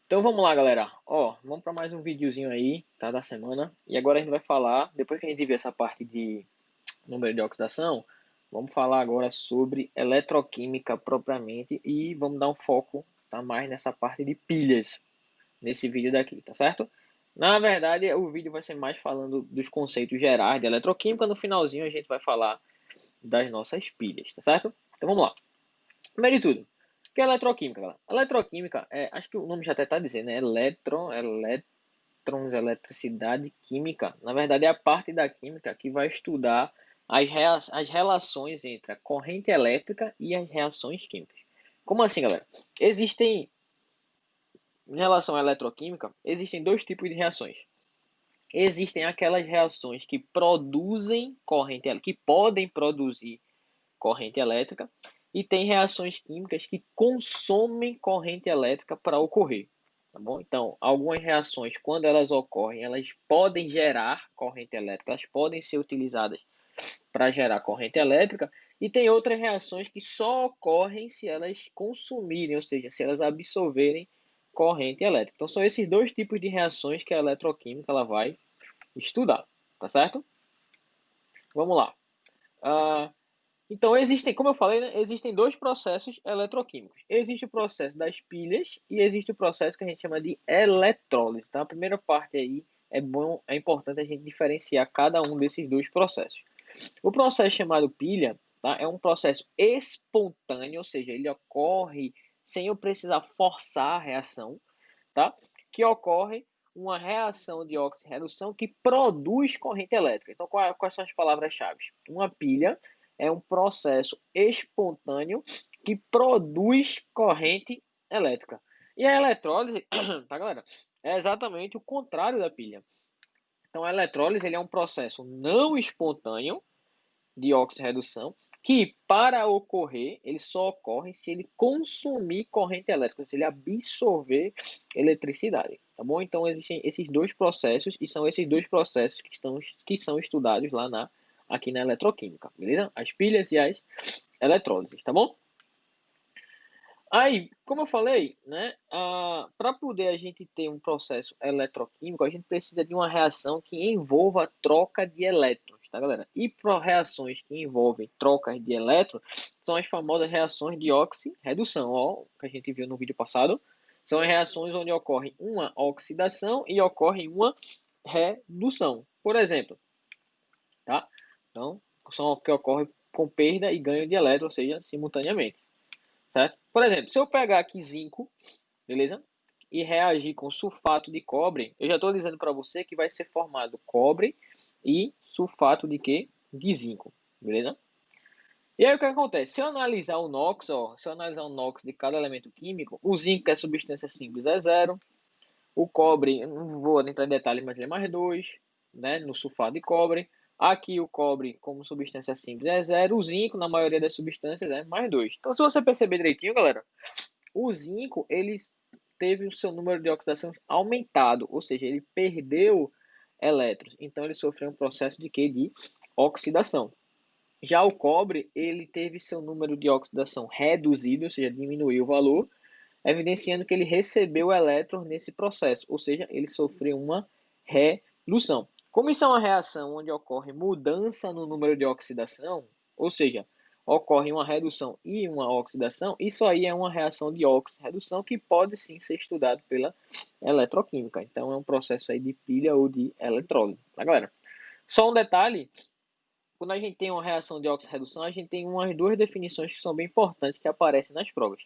Então vamos lá, galera. Ó, vamos para mais um videozinho aí, tá, da semana. E agora a gente vai falar, depois que a gente viu essa parte de número de oxidação, vamos falar agora sobre eletroquímica propriamente e vamos dar um foco, tá, mais nessa parte de pilhas nesse vídeo daqui, tá certo? Na verdade, o vídeo vai ser mais falando dos conceitos gerais de eletroquímica. No finalzinho a gente vai falar das nossas pilhas, tá certo? Então vamos lá. Primeiro de tudo, o que é eletroquímica, galera? Eletroquímica acho que o nome já até está dizendo, né? Elétrons, eletricidade, química. Na verdade, é a parte da química que vai estudar as relações entre a corrente elétrica e as reações químicas. Como assim, galera? Existem, em relação à eletroquímica, existem dois tipos de reações. Existem aquelas reações que produzem corrente, que podem produzir corrente elétrica, e tem reações químicas que consomem corrente elétrica para ocorrer. Tá bom? Então, algumas reações, quando elas ocorrem, elas podem gerar corrente elétrica, elas podem ser utilizadas para gerar corrente elétrica, e tem outras reações que só ocorrem se elas consumirem, ou seja, se elas absorverem corrente elétrica. Então, são esses dois tipos de reações que a eletroquímica ela vai estudar, tá certo? Vamos lá. Uh, Então, existem, como eu falei, né, existem dois processos eletroquímicos. Existe o processo das pilhas e existe o processo que a gente chama de eletrólise. Tá? A primeira parte aí é importante a gente diferenciar cada um desses dois processos. O processo chamado pilha, tá, é um processo espontâneo, ou seja, ele ocorre sem eu precisar forçar a reação, tá? Que ocorre uma reação de oxirredução que produz corrente elétrica. Então, quais são as palavras-chave? Uma pilha é um processo espontâneo que produz corrente elétrica. E a eletrólise, tá, galera? É exatamente o contrário da pilha. Então, a eletrólise ele é um processo não espontâneo de oxirredução, que para ocorrer, ele só ocorre se ele consumir corrente elétrica, se ele absorver eletricidade, tá bom? Então existem esses dois processos e são esses dois processos que são estudados lá aqui na eletroquímica, beleza? As pilhas e as eletrólises, tá bom? Aí, como eu falei, né, para poder a gente ter um processo eletroquímico, a gente precisa de uma reação que envolva a troca de elétrons, tá, galera? E para reações que envolvem trocas de elétrons, são as famosas reações de oxirredução, ó, que a gente viu no vídeo passado. São as reações onde ocorre uma oxidação e ocorre uma redução. Por exemplo, tá? Então, são que ocorre com perda e ganho de elétrons, ou seja, simultaneamente. Certo? Por exemplo, se eu pegar aqui zinco, beleza? E reagir com sulfato de cobre, eu já estou dizendo para você que vai ser formado cobre e sulfato de quê? De zinco, beleza? E aí o que acontece? Se eu analisar o NOx, ó, se eu analisar o NOx de cada elemento químico, o zinco, que é substância simples, é zero. O cobre, eu não vou entrar em detalhes, mas ele é mais 2, né, no sulfato de cobre. Aqui o cobre, como substância simples, é zero. O zinco, na maioria das substâncias, é mais 2. Então, se você perceber direitinho, galera, o zinco, ele teve o seu número de oxidação aumentado, ou seja, ele perdeu elétrons. Então, ele sofreu um processo de quê? De oxidação. Já o cobre, ele teve seu número de oxidação reduzido, ou seja, diminuiu o valor, evidenciando que ele recebeu elétrons nesse processo, ou seja, ele sofreu uma redução. Como isso é uma reação onde ocorre mudança no número de oxidação, ou seja, ocorre uma redução e uma oxidação, isso aí é uma reação de oxirredução que pode sim ser estudado pela eletroquímica. Então é um processo aí de pilha ou de eletrólise, tá, galera? Só um detalhe, quando a gente tem uma reação de oxirredução, a gente tem umas duas definições que são bem importantes que aparecem nas provas.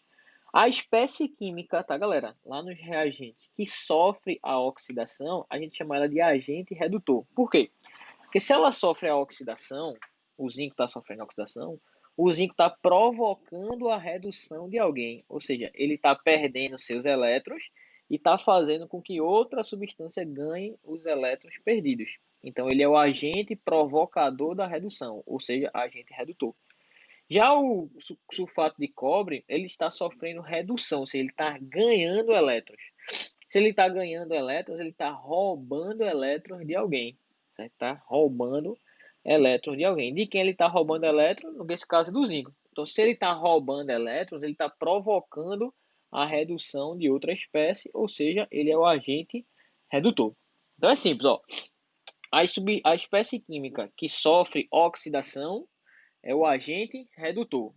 A espécie química, tá, galera? Lá nos reagentes que sofre a oxidação, a gente chama ela de agente redutor. Por quê? Porque se ela sofre a oxidação, o zinco está sofrendo a oxidação, o zinco está provocando a redução de alguém. Ou seja, ele está perdendo seus elétrons e está fazendo com que outra substância ganhe os elétrons perdidos. Então, ele é o agente provocador da redução, ou seja, agente redutor. Já o sulfato de cobre, ele está sofrendo redução, ou seja, ele está ganhando elétrons. Se ele está ganhando elétrons, ele está roubando elétrons de alguém. Está roubando elétrons de alguém. De quem ele está roubando elétrons? Nesse caso, do zinco. Então, se ele está roubando elétrons, ele está provocando a redução de outra espécie, ou seja, ele é o agente redutor. Então é simples, ó. A espécie química que sofre oxidação é o agente redutor.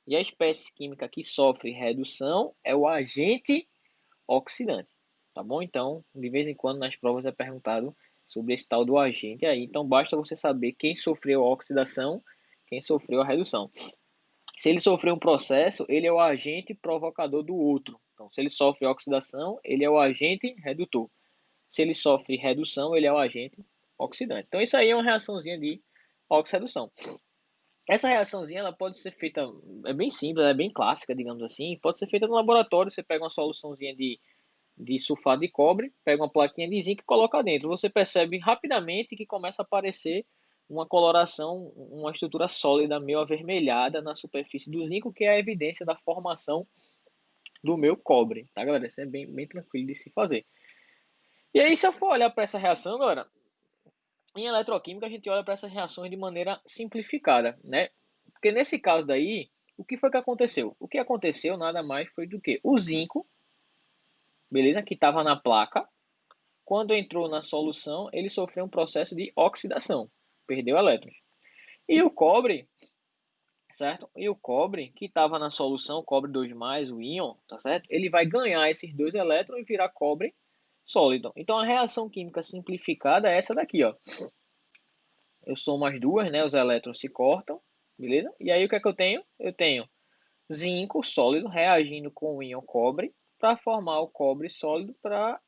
E a espécie química que sofre redução é o agente oxidante. Tá bom? Então, de vez em quando nas provas é perguntado sobre esse tal do agente aí. Então, basta você saber quem sofreu a oxidação, quem sofreu a redução. Se ele sofreu um processo, ele é o agente provocador do outro. Então, se ele sofre oxidação, ele é o agente redutor. Se ele sofre redução, ele é o agente oxidante. Então, isso aí é uma reaçãozinha de oxirredução. Essa reaçãozinha ela pode ser feita, é bem simples, é bem clássica, digamos assim. Pode ser feita no laboratório, você pega uma soluçãozinha de sulfato de cobre, pega uma plaquinha de zinco e coloca dentro. Você percebe rapidamente que começa a aparecer uma coloração, uma estrutura sólida meio avermelhada na superfície do zinco, que é a evidência da formação do meu cobre, tá, galera? Isso é bem tranquilo de se fazer. E aí, se eu for olhar para essa reação, galera, em eletroquímica a gente olha para essas reações de maneira simplificada, né? Porque nesse caso daí, o que foi que aconteceu? O que aconteceu nada mais foi do que o zinco, beleza? Que estava na placa, quando entrou na solução, ele sofreu um processo de oxidação, perdeu elétrons. E o cobre, certo? E o cobre que estava na solução, cobre 2 mais, o íon, tá certo? Ele vai ganhar esses dois elétrons e virar cobre sólido. Então a reação química simplificada é essa daqui, ó. Eu somo as duas, né? Os elétrons se cortam, beleza? E aí o que é que eu tenho? Eu tenho zinco sólido reagindo com o íon cobre para formar o cobre sólido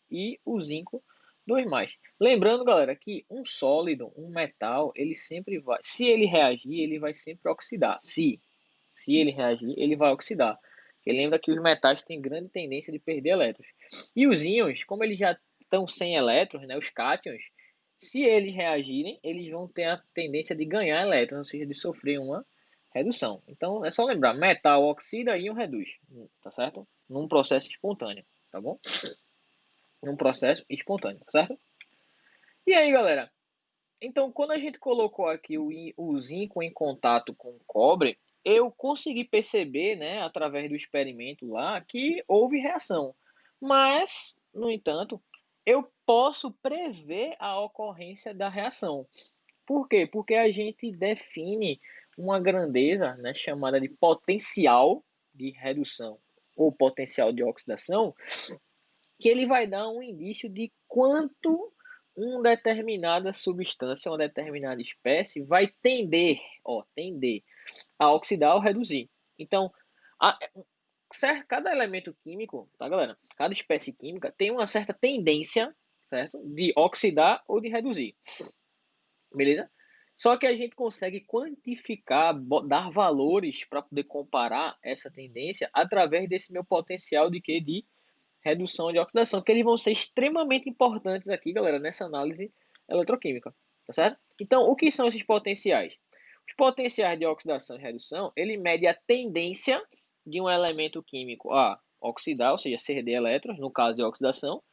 e o zinco 2 mais. Lembrando, galera, que um sólido, um metal, ele sempre vai, se ele reagir, ele vai sempre oxidar. Se ele reagir, ele vai oxidar. Porque lembra que os metais têm grande tendência de perder elétrons. E os íons, como eles já estão sem elétrons, né, os cátions, se eles reagirem, eles vão ter a tendência de ganhar elétrons, ou seja, de sofrer uma redução. Então é só lembrar, metal oxida, íon reduz, tá certo? Num processo espontâneo, tá bom? Num processo espontâneo, certo? E aí, galera? Então, quando a gente colocou aqui o zinco em contato com o cobre, eu consegui perceber, né, através do experimento lá, que houve reação. Mas, no entanto, eu posso prever a ocorrência da reação. Por quê? Porque a gente define uma grandeza, né, chamada de potencial de redução ou potencial de oxidação, que ele vai dar um indício de quanto uma determinada substância, uma determinada espécie vai tender a oxidar ou reduzir. Então, a, cada elemento químico, tá, galera? Cada espécie química tem uma certa tendência, certo? De oxidar ou de reduzir. Beleza? Só que a gente consegue quantificar, dar valores para poder comparar essa tendência através desse meu potencial de que de redução de oxidação, que eles vão ser extremamente importantes aqui, galera, nessa análise eletroquímica, tá certo? Então, o que são esses potenciais? Os potenciais de oxidação e redução, ele mede a tendência de um elemento químico a oxidar, ou seja, ceder elétrons, no caso de oxidação,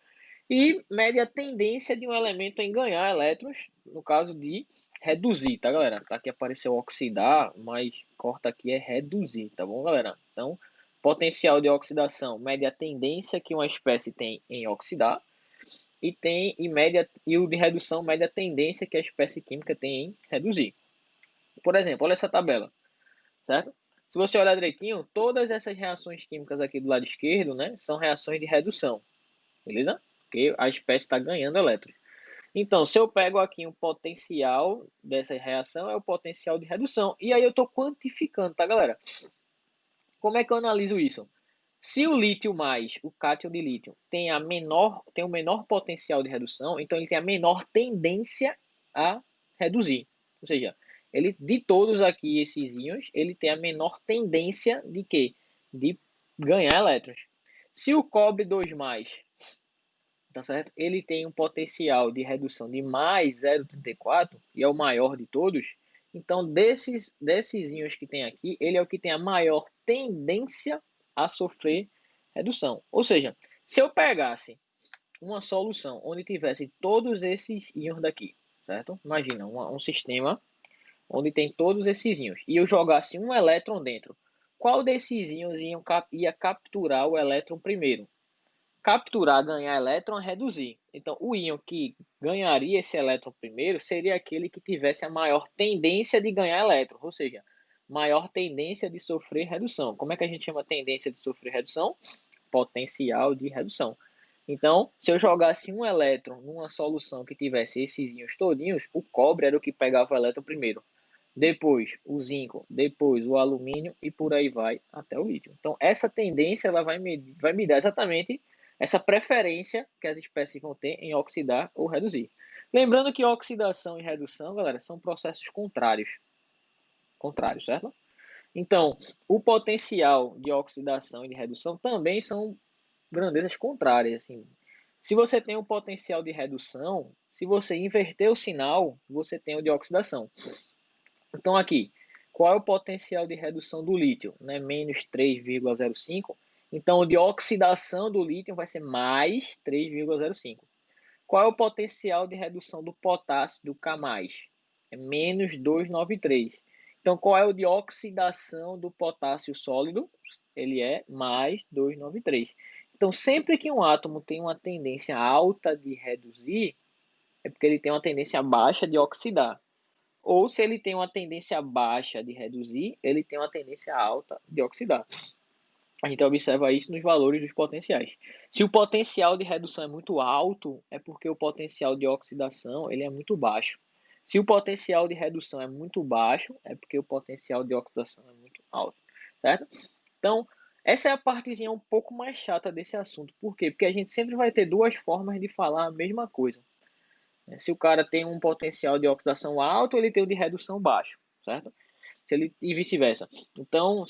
e mede a tendência de um elemento em ganhar elétrons, no caso de reduzir, tá, galera? Tá aqui apareceu oxidar, mas corta aqui é reduzir, tá bom, galera? Então, potencial de oxidação mede a tendência que uma espécie tem em oxidar e o de redução mede a tendência que a espécie química tem em reduzir. Por exemplo, olha essa tabela, certo? Se você olhar direitinho, todas essas reações químicas aqui do lado esquerdo, né, são reações de redução, beleza? Porque a espécie está ganhando elétrons. Então, se eu pego aqui um potencial dessa reação, é o potencial de redução. E aí eu estou quantificando, tá, galera? Como é que eu analiso isso? Se o lítio mais o cátion de lítio tem o menor potencial de redução, então ele tem a menor tendência a reduzir. Ou seja, ele de todos aqui esses íons, ele tem a menor tendência de quê? De ganhar elétrons. Se o cobre 2 mais, tá certo? Ele tem um potencial de redução de mais 0,34 e é o maior de todos. Então, desses íons que tem aqui, ele é o que tem a maior tendência a sofrer redução. Ou seja, se eu pegasse uma solução onde tivesse todos esses íons daqui, certo? Imagina um sistema onde tem todos esses íons e eu jogasse um elétron dentro. qual desses íons ia capturar o elétron primeiro? Capturar, ganhar elétron, reduzir. Então, o íon que ganharia esse elétron primeiro seria aquele que tivesse a maior tendência de ganhar elétron, ou seja, maior tendência de sofrer redução. Como é que a gente chama tendência de sofrer redução? Potencial de redução. Então, se eu jogasse um elétron numa solução que tivesse esses íons todinhos, o cobre era o que pegava o elétron primeiro. Depois o zinco, depois o alumínio e por aí vai até o lítio. Então, essa tendência ela vai me dar exatamente essa preferência que as espécies vão ter em oxidar ou reduzir. Lembrando que oxidação e redução, galera, são processos contrários. Contrários, certo? Então, o potencial de oxidação e de redução também são grandezas contrárias. Assim. Se você tem um potencial de redução, se você inverter o sinal, você tem o de oxidação. Então, aqui, qual é o potencial de redução do lítio? Né? Menos 3,05. Então, o de oxidação do lítio vai ser mais 3,05. Qual é o potencial de redução do potássio, do K+? É menos 293. Então, qual é o de oxidação do potássio sólido? Ele é mais 293. Então, sempre que um átomo tem uma tendência alta de reduzir, é porque ele tem uma tendência baixa de oxidar. Ou se ele tem uma tendência baixa de reduzir, ele tem uma tendência alta de oxidar. A gente observa isso nos valores dos potenciais. Se o potencial de redução é muito alto, é porque o potencial de oxidação ele é muito baixo. Se o potencial de redução é muito baixo, é porque o potencial de oxidação é muito alto, certo? Então, essa é a partezinha um pouco mais chata desse assunto. Por quê? Porque a gente sempre vai ter duas formas de falar a mesma coisa. Se o cara tem um potencial de oxidação alto, ele tem o de redução baixo, certo? Se ele, e vice-versa. Então,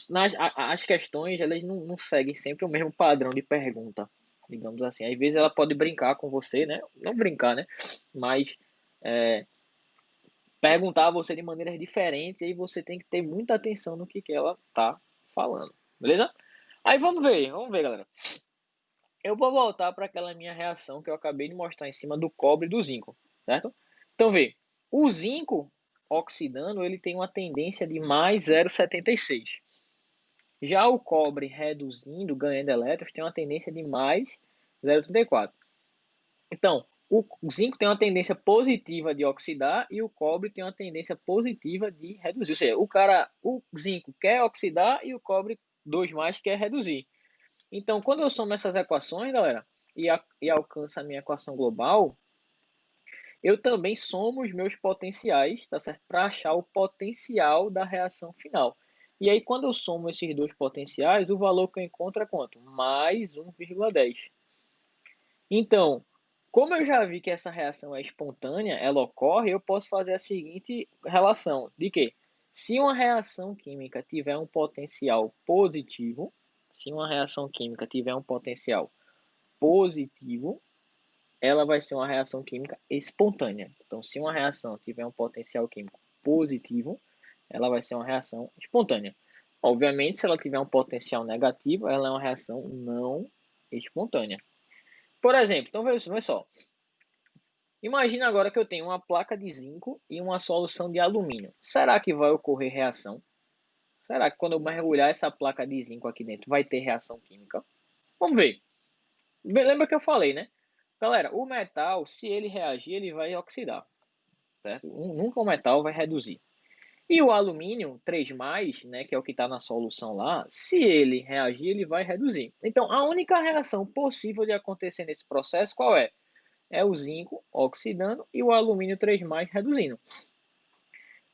as questões, elas não seguem sempre o mesmo padrão de pergunta, digamos assim. Às vezes ela pode brincar com você, né? Não brincar, né? Mas perguntar a você de maneiras diferentes e aí você tem que ter muita atenção no que ela tá falando, beleza? Aí vamos ver, galera. Eu vou voltar para aquela minha reação que eu acabei de mostrar em cima do cobre e do zinco, certo? Então, vê, o zinco oxidando, ele tem uma tendência de mais 0,76. Já o cobre reduzindo, ganhando elétrons, tem uma tendência de mais 0,34. Então, o zinco tem uma tendência positiva de oxidar e o cobre tem uma tendência positiva de reduzir. Ou seja, o zinco quer oxidar e o cobre 2 mais quer reduzir. Então, quando eu somo essas equações, galera, e alcanço a minha equação global, eu também somo os meus potenciais, tá certo? Para achar o potencial da reação final. E aí, quando eu somo esses dois potenciais, o valor que eu encontro é quanto? Mais 1,10. Então, como eu já vi que essa reação é espontânea, ela ocorre, eu posso fazer a seguinte relação, de que se uma reação química tiver um potencial positivo, se uma reação química tiver um potencial positivo, ela vai ser uma reação química espontânea. Então, se uma reação tiver um potencial químico positivo, ela vai ser uma reação espontânea. Obviamente, se ela tiver um potencial negativo, ela é uma reação não espontânea. Por exemplo, então veja só. Imagina agora que eu tenho uma placa de zinco e uma solução de alumínio. Será que vai ocorrer reação? Será que quando eu mergulhar essa placa de zinco aqui dentro vai ter reação química? Vamos ver. Lembra que eu falei, né? Galera, o metal, se ele reagir, ele vai oxidar, certo? Nunca o metal vai reduzir. E o alumínio 3+, né, que é o que está na solução lá, se ele reagir, ele vai reduzir. Então, a única reação possível de acontecer nesse processo, qual é? É o zinco oxidando e o alumínio 3+, reduzindo.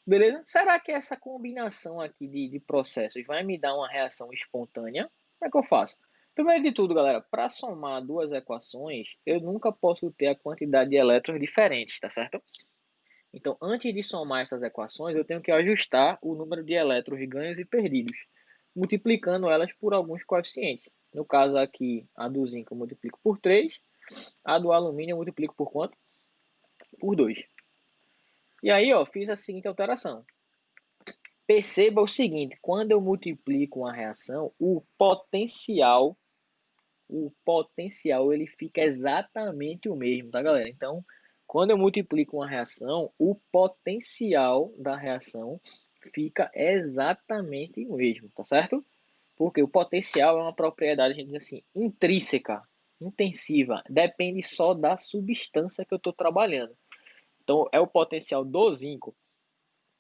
Beleza? Será que essa combinação aqui de processos vai me dar uma reação espontânea? Como é que eu faço? Primeiro de tudo, galera, para somar duas equações, eu nunca posso ter a quantidade de elétrons diferentes, tá certo? Então, antes de somar essas equações, eu tenho que ajustar o número de elétrons ganhos e perdidos, multiplicando elas por alguns coeficientes. No caso aqui, a do zinco eu multiplico por 3, a do alumínio eu multiplico por quanto? Por 2. E aí, ó, fiz a seguinte alteração. Perceba o seguinte, quando eu multiplico uma reação, o potencial ele fica exatamente o mesmo, tá, galera? Então, quando eu multiplico uma reação, o potencial da reação fica exatamente o mesmo, tá certo? Porque o potencial é uma propriedade, a gente diz assim, intrínseca, intensiva, depende só da substância que eu estou trabalhando. Então, é o potencial do zinco,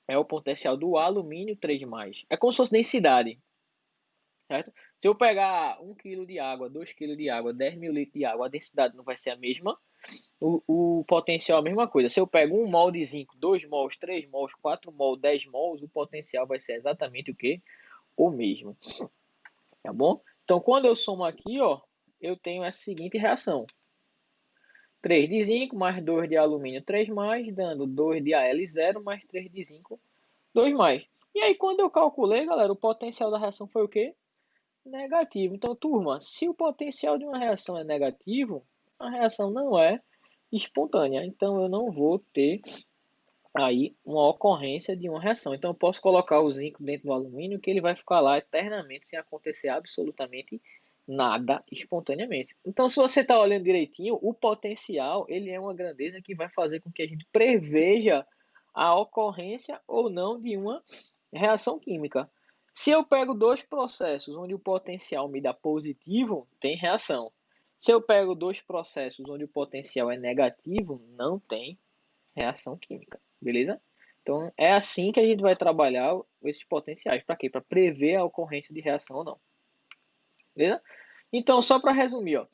é o potencial do alumínio 3+. É como se fosse densidade, certo? Se eu pegar 1 kg de água, 2 kg de água, 10.000 litros de água, a densidade não vai ser a mesma, o potencial é a mesma coisa. Se eu pego 1 mol de zinco, 2 mols, 3 mols, 4 mols, 10 mols, o potencial vai ser exatamente o quê? O mesmo, tá bom? Então, quando eu somo aqui, ó, eu tenho essa seguinte reação. 3 de zinco mais 2 de alumínio 3+, dando 2 de Al0 mais 3 de zinco 2+. E aí, quando eu calculei, galera, o potencial da reação foi o quê? Negativo. Então, turma, se o potencial de uma reação é negativo, a reação não é espontânea. Então, eu não vou ter aí uma ocorrência de uma reação. Então, eu posso colocar o zinco dentro do alumínio que ele vai ficar lá eternamente sem acontecer absolutamente nada espontaneamente. Então, se você está olhando direitinho, o potencial ele é uma grandeza que vai fazer com que a gente preveja a ocorrência ou não de uma reação química. Se eu pego dois processos onde o potencial me dá positivo, tem reação. Se eu pego dois processos onde o potencial é negativo, não tem reação química, beleza? Então é assim que a gente vai trabalhar esses potenciais. Para quê? Para prever a ocorrência de reação ou não, beleza? Então, só para resumir, ó,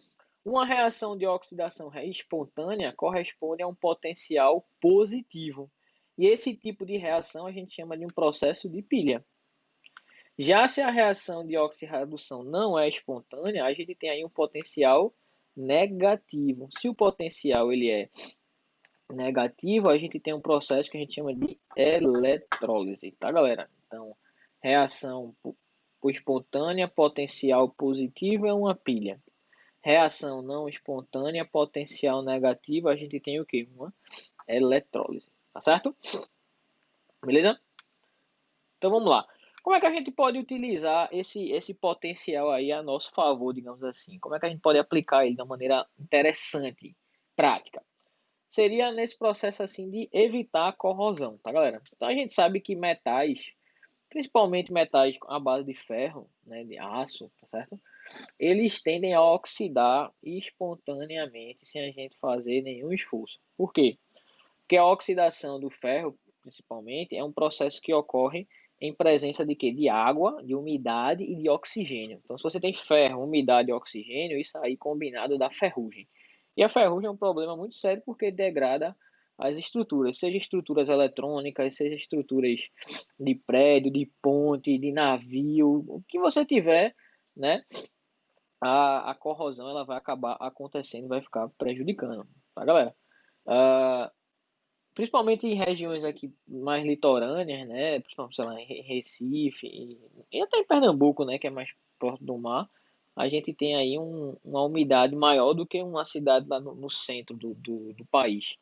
uma reação de oxidação espontânea corresponde a um potencial positivo. E esse tipo de reação a gente chama de um processo de pilha. Já se a reação de oxirredução não é espontânea, a gente tem aí um potencial negativo. Se o potencial ele é negativo, a gente tem um processo que a gente chama de eletrólise, tá, galera? Então, reação espontânea, potencial positivo é uma pilha. Reação não espontânea, potencial negativo, a gente tem o quê? Uma eletrólise, tá certo? Beleza? Então vamos lá. Como é que a gente pode utilizar esse potencial aí a nosso favor, digamos assim? Como é que a gente pode aplicar ele de uma maneira interessante, prática? Seria nesse processo assim de evitar a corrosão, tá, galera? Então a gente sabe que metais, principalmente metais à base de ferro, né, de aço, tá certo? Eles tendem a oxidar espontaneamente sem a gente fazer nenhum esforço. Por quê? Porque a oxidação do ferro, principalmente, é um processo que ocorre em presença de quê? De água, de umidade e de oxigênio. Então, se você tem ferro, umidade e oxigênio, isso aí combinado dá ferrugem. E a ferrugem é um problema muito sério porque degrada as estruturas, seja estruturas eletrônicas, seja estruturas de prédio, de ponte, de navio, o que você tiver, né? A corrosão ela vai acabar acontecendo, vai ficar prejudicando, tá, galera? Uh, Principalmente em regiões aqui mais litorâneas, né? Principalmente, sei lá, em Recife e até em Pernambuco, né? Que é mais perto do mar. A gente tem aí uma umidade maior do que uma cidade lá no centro do país.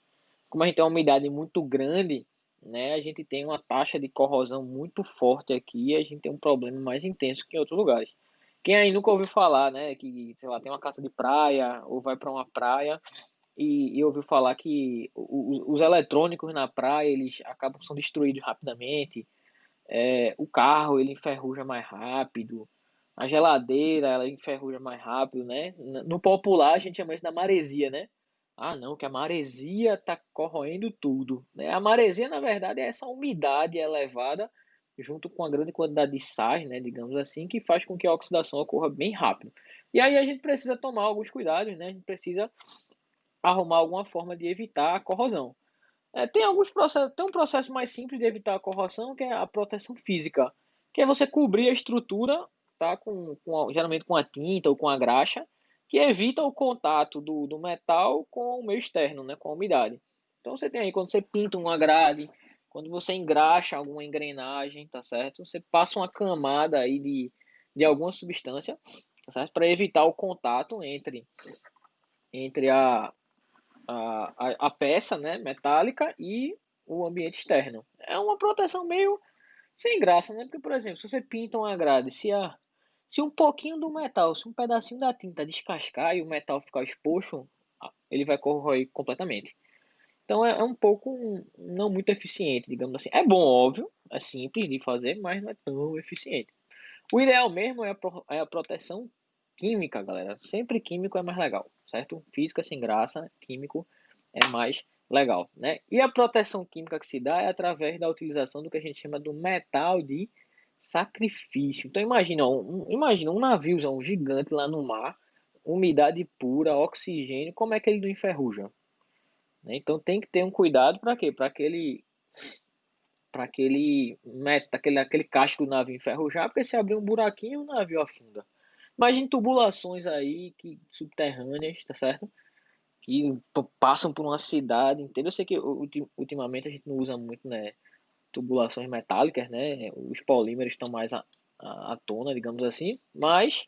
Como a gente tem uma umidade muito grande, né? A gente tem uma taxa de corrosão muito forte aqui e a gente tem um problema mais intenso que em outros lugares. Quem aí nunca ouviu falar, né? Que, sei lá, tem uma casa de praia ou vai para uma praia e ouviu falar que os eletrônicos na praia eles acabam sendo destruídos rapidamente. O carro ele enferruja mais rápido, a geladeira ela enferruja mais rápido, né? No popular a gente chama isso da maresia, né? Ah, não, que a maresia tá corroendo tudo, né? A maresia na verdade é essa umidade elevada junto com a grande quantidade de sais, né, digamos assim, que faz com que a oxidação ocorra bem rápido. E aí a gente precisa tomar alguns cuidados, né? A gente precisa arrumar alguma forma de evitar a corrosão. Tem alguns processos, tem um processo mais simples de evitar a corrosão, que é a proteção física, que é você cobrir a estrutura, tá, geralmente com a tinta ou com a graxa, que evita o contato do metal com o meio externo, né, com a umidade. Então você tem aí, quando você pinta uma grade, quando você engraxa alguma engrenagem, tá certo? Você passa uma camada aí de alguma substância, tá certo? Para evitar o contato entre a peça, né, metálica e o ambiente externo. É uma proteção meio sem graça, né? Porque, por exemplo, se você pinta uma grade, se um pouquinho do metal, se um pedacinho da tinta descascar e o metal ficar exposto, ele vai corroer completamente. Então é um pouco não muito eficiente, digamos assim. É bom, óbvio, é simples de fazer, mas não é tão eficiente. O ideal mesmo é a proteção química, galera. Sempre químico é mais legal, certo? Físico é sem graça, químico é mais legal, né? E a proteção química que se dá é através da utilização do que a gente chama do metal de sacrifício. Então imagina um naviozão gigante lá no mar, umidade pura, oxigênio, como é que ele não enferruja? Né? Então tem que ter um cuidado para quê? Aquele casco do navio enferrujar, porque se abrir um buraquinho, o navio afunda. Imagine tubulações aí subterrâneas, tá certo? Que passam por uma cidade, entendeu? Eu sei que ultimamente a gente não usa muito, né, tubulações metálicas, né? Os polímeros estão mais à tona, digamos assim, mas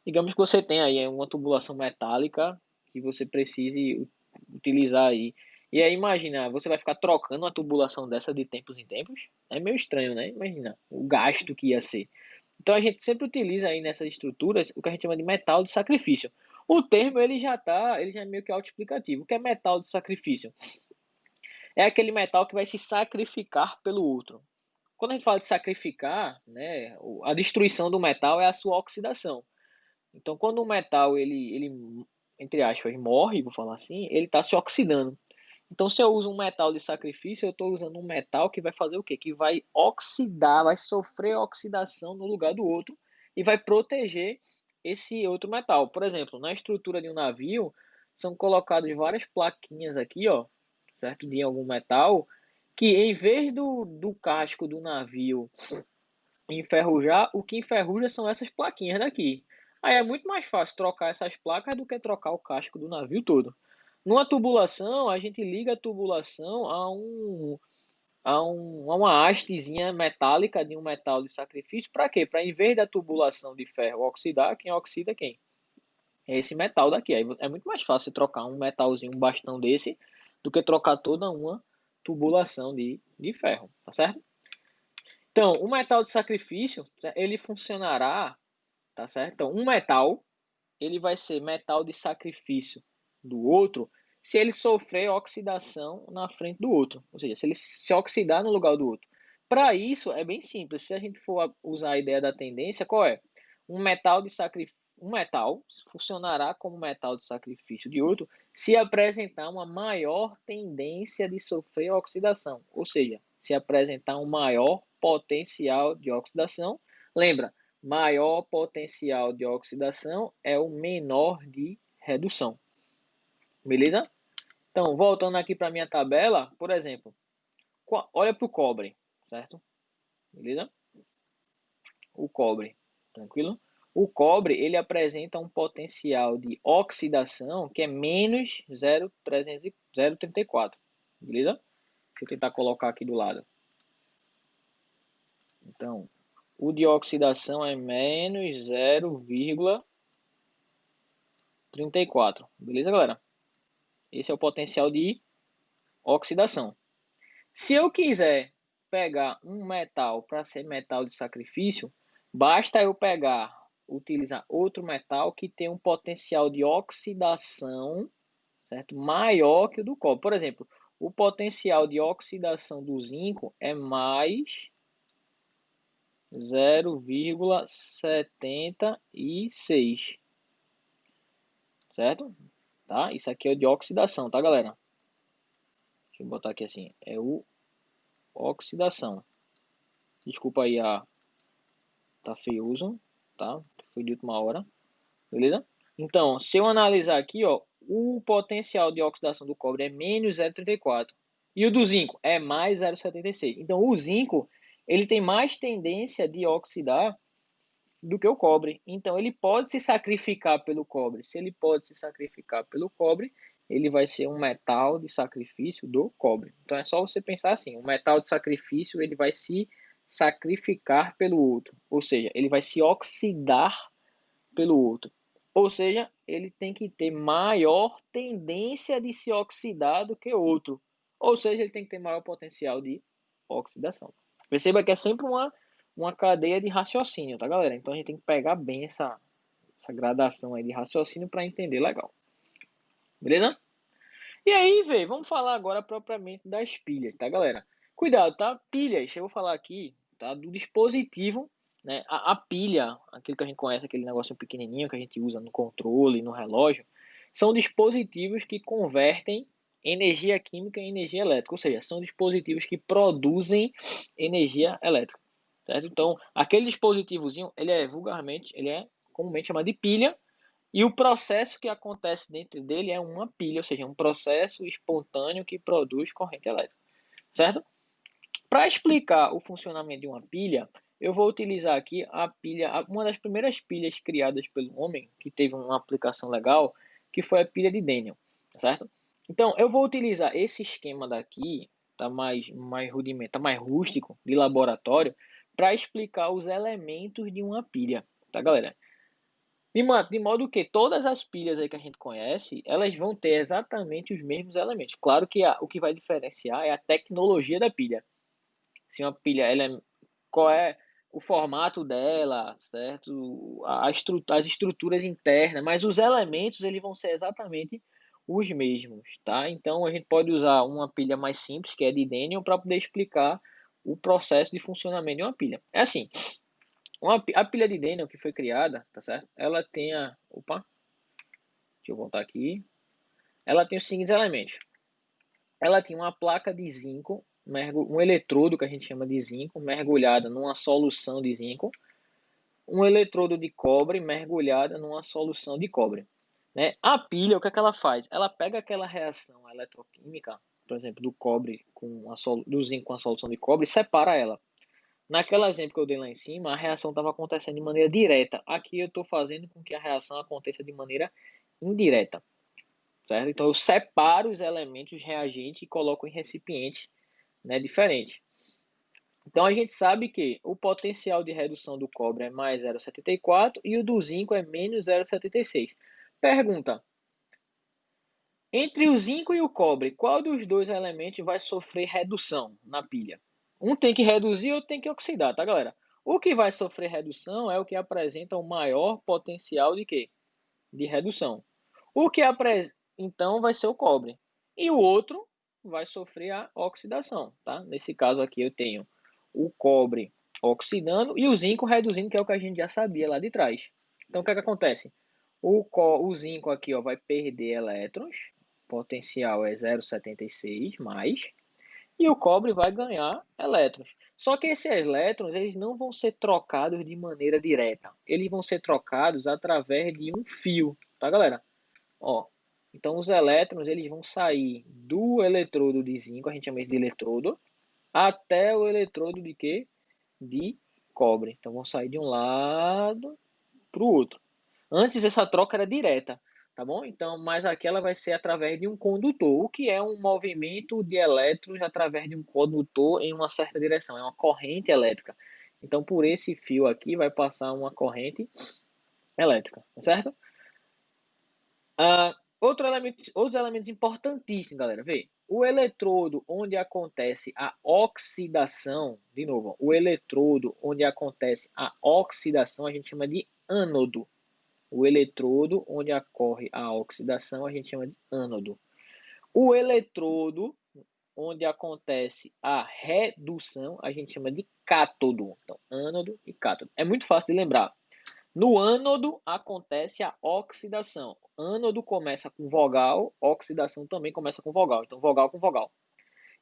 digamos que você tem aí uma tubulação metálica que você precise utilizar aí. E aí imagina, você vai ficar trocando uma tubulação dessa de tempos em tempos? É meio estranho, né? Imagina o gasto que ia ser. Então a gente sempre utiliza aí nessas estruturas o que a gente chama de metal de sacrifício. O termo ele já é meio que autoexplicativo. O que é metal de sacrifício? É aquele metal que vai se sacrificar pelo outro. Quando a gente fala de sacrificar, né, a destruição do metal é a sua oxidação. Então, quando o metal ele entre aspas morre, vou falar assim, ele está se oxidando. Então, se eu uso um metal de sacrifício, eu estou usando um metal que vai fazer o quê? Que vai oxidar, vai sofrer oxidação no lugar do outro e vai proteger esse outro metal. Por exemplo, na estrutura de um navio, são colocadas várias plaquinhas aqui, ó, certo? De algum metal, que em vez do casco do navio enferrujar, o que enferruja são essas plaquinhas daqui. Aí é muito mais fácil trocar essas placas do que trocar o casco do navio todo. Numa tubulação, a gente liga a tubulação a uma hastezinha metálica de um metal de sacrifício. Para quê? Para em vez da tubulação de ferro oxidar, quem oxida quem? É esse metal daqui. Aí é muito mais fácil trocar um metalzinho, um bastão desse, do que trocar toda uma tubulação de ferro, tá certo? Então, o metal de sacrifício, ele funcionará, tá certo? Então, um metal, ele vai ser metal de sacrifício do outro se ele sofrer oxidação na frente do outro, ou seja, se ele se oxidar no lugar do outro. Para isso, é bem simples. Se a gente for usar a ideia da tendência, qual é? Um metal funcionará como metal de sacrifício de outro se apresentar uma maior tendência de sofrer oxidação, ou seja, se apresentar um maior potencial de oxidação. Lembra, maior potencial de oxidação é o menor de redução. Beleza? Então, voltando aqui para minha tabela, por exemplo, olha para o cobre, certo? Beleza? O cobre, tranquilo? O cobre, ele apresenta um potencial de oxidação que é menos 0,34, beleza? Deixa eu tentar colocar aqui do lado. Então, o de oxidação é menos 0,34, beleza, galera? Esse é o potencial de oxidação. Se eu quiser pegar um metal para ser metal de sacrifício, basta eu utilizar outro metal que tem um potencial de oxidação, certo? Maior que o do cobre. Por exemplo, o potencial de oxidação do zinco é mais 0,76, certo? Tá? Isso aqui é o de oxidação, tá, galera? Deixa eu botar aqui assim, é o oxidação. Desculpa aí tá feioso, tá? Foi de última hora, beleza? Então, se eu analisar aqui, ó, o potencial de oxidação do cobre é menos 0,34 e o do zinco é mais 0,76. Então, o zinco, ele tem mais tendência de oxidar do que o cobre. Então, ele pode se sacrificar pelo cobre. Se ele pode se sacrificar pelo cobre, ele vai ser um metal de sacrifício do cobre. Então, é só você pensar assim, o metal de sacrifício, ele vai se sacrificar pelo outro. Ou seja, ele vai se oxidar pelo outro. Ou seja, ele tem que ter maior tendência de se oxidar do que o outro. Ou seja, ele tem que ter maior potencial de oxidação. Perceba que é sempre uma cadeia de raciocínio, tá, galera? Então a gente tem que pegar bem essa gradação aí de raciocínio para entender legal. Beleza? E aí, velho, vamos falar agora propriamente das pilhas, tá, galera? Cuidado, tá? Pilhas, eu vou falar aqui, tá, do dispositivo né? A pilha, aquilo que a gente conhece, aquele negócio pequenininho que a gente usa no controle, no relógio, são dispositivos que convertem energia química em energia elétrica, ou seja, são dispositivos que produzem energia elétrica, certo? Então, aquele dispositivozinho, ele é comumente chamado de pilha, e o processo que acontece dentro dele é uma pilha, ou seja, um processo espontâneo que produz corrente elétrica, certo? Para explicar o funcionamento de uma pilha, eu vou utilizar aqui a pilha, uma das primeiras pilhas criadas pelo homem, que teve uma aplicação legal, que foi a pilha de Daniel, certo? Então, eu vou utilizar esse esquema daqui, tá mais rudimentar, mais rústico, de laboratório, para explicar os elementos de uma pilha, tá, galera? De modo que todas as pilhas aí que a gente conhece, elas vão ter exatamente os mesmos elementos. Claro que o que vai diferenciar é a tecnologia da pilha. Se uma pilha, qual é o formato dela, certo? As estruturas internas, mas os elementos eles vão ser exatamente os mesmos, tá? Então a gente pode usar uma pilha mais simples, que é de Daniel, para poder explicar o processo de funcionamento de uma pilha. É assim, a pilha de Daniel que foi criada, tá certo? Ela tem opa, deixa eu voltar aqui. Ela tem os seguintes elementos. Ela tinha uma placa de zinco, um eletrodo que a gente chama de zinco, mergulhada numa solução de zinco, um eletrodo de cobre mergulhada numa solução de cobre. Né? A pilha, o que é que ela faz? Ela pega aquela reação eletroquímica, por exemplo, do cobre do zinco com a solução de cobre e separa ela. Naquele exemplo que eu dei lá em cima, a reação estava acontecendo de maneira direta. Aqui eu estou fazendo com que a reação aconteça de maneira indireta. Certo? Então eu separo os elementos, os reagentes e coloco em recipientes, né, diferentes. Então a gente sabe que o potencial de redução do cobre é mais 0,74 e o do zinco é menos 0,76. Pergunta: entre o zinco e o cobre, qual dos dois elementos vai sofrer redução na pilha? Um tem que reduzir, outro tem que oxidar, tá, galera? O que vai sofrer redução é o que apresenta o maior potencial de quê? De redução. Então vai ser o cobre. E o outro vai sofrer a oxidação, tá? Nesse caso aqui eu tenho o cobre oxidando e o zinco reduzindo, que é o que a gente já sabia lá de trás. Então o que é que acontece? O zinco aqui ó, vai perder elétrons, potencial é 0,76 mais, e o cobre vai ganhar elétrons. Só que esses elétrons eles não vão ser trocados de maneira direta. Eles vão ser trocados através de um fio, tá, galera? Ó, então os elétrons eles vão sair do eletrodo de zinco, a gente chama isso de eletrodo, até o eletrodo de quê? De cobre. Então vão sair de um lado para o outro. Antes essa troca era direta, tá bom? Então, mas aqui ela vai ser através de um condutor, o que é um movimento de elétrons através de um condutor em uma certa direção, é uma corrente elétrica. Então, por esse fio aqui vai passar uma corrente elétrica, tá certo? Outros elementos importantíssimos, galera. Vê, o eletrodo onde acontece a oxidação, de novo, o eletrodo onde acontece a oxidação a gente chama de ânodo. O eletrodo onde ocorre a oxidação a gente chama de ânodo. O eletrodo onde acontece a redução a gente chama de cátodo. Então, ânodo e cátodo. É muito fácil de lembrar. No ânodo acontece a oxidação. Ânodo começa com vogal, oxidação também começa com vogal. Então, vogal com vogal.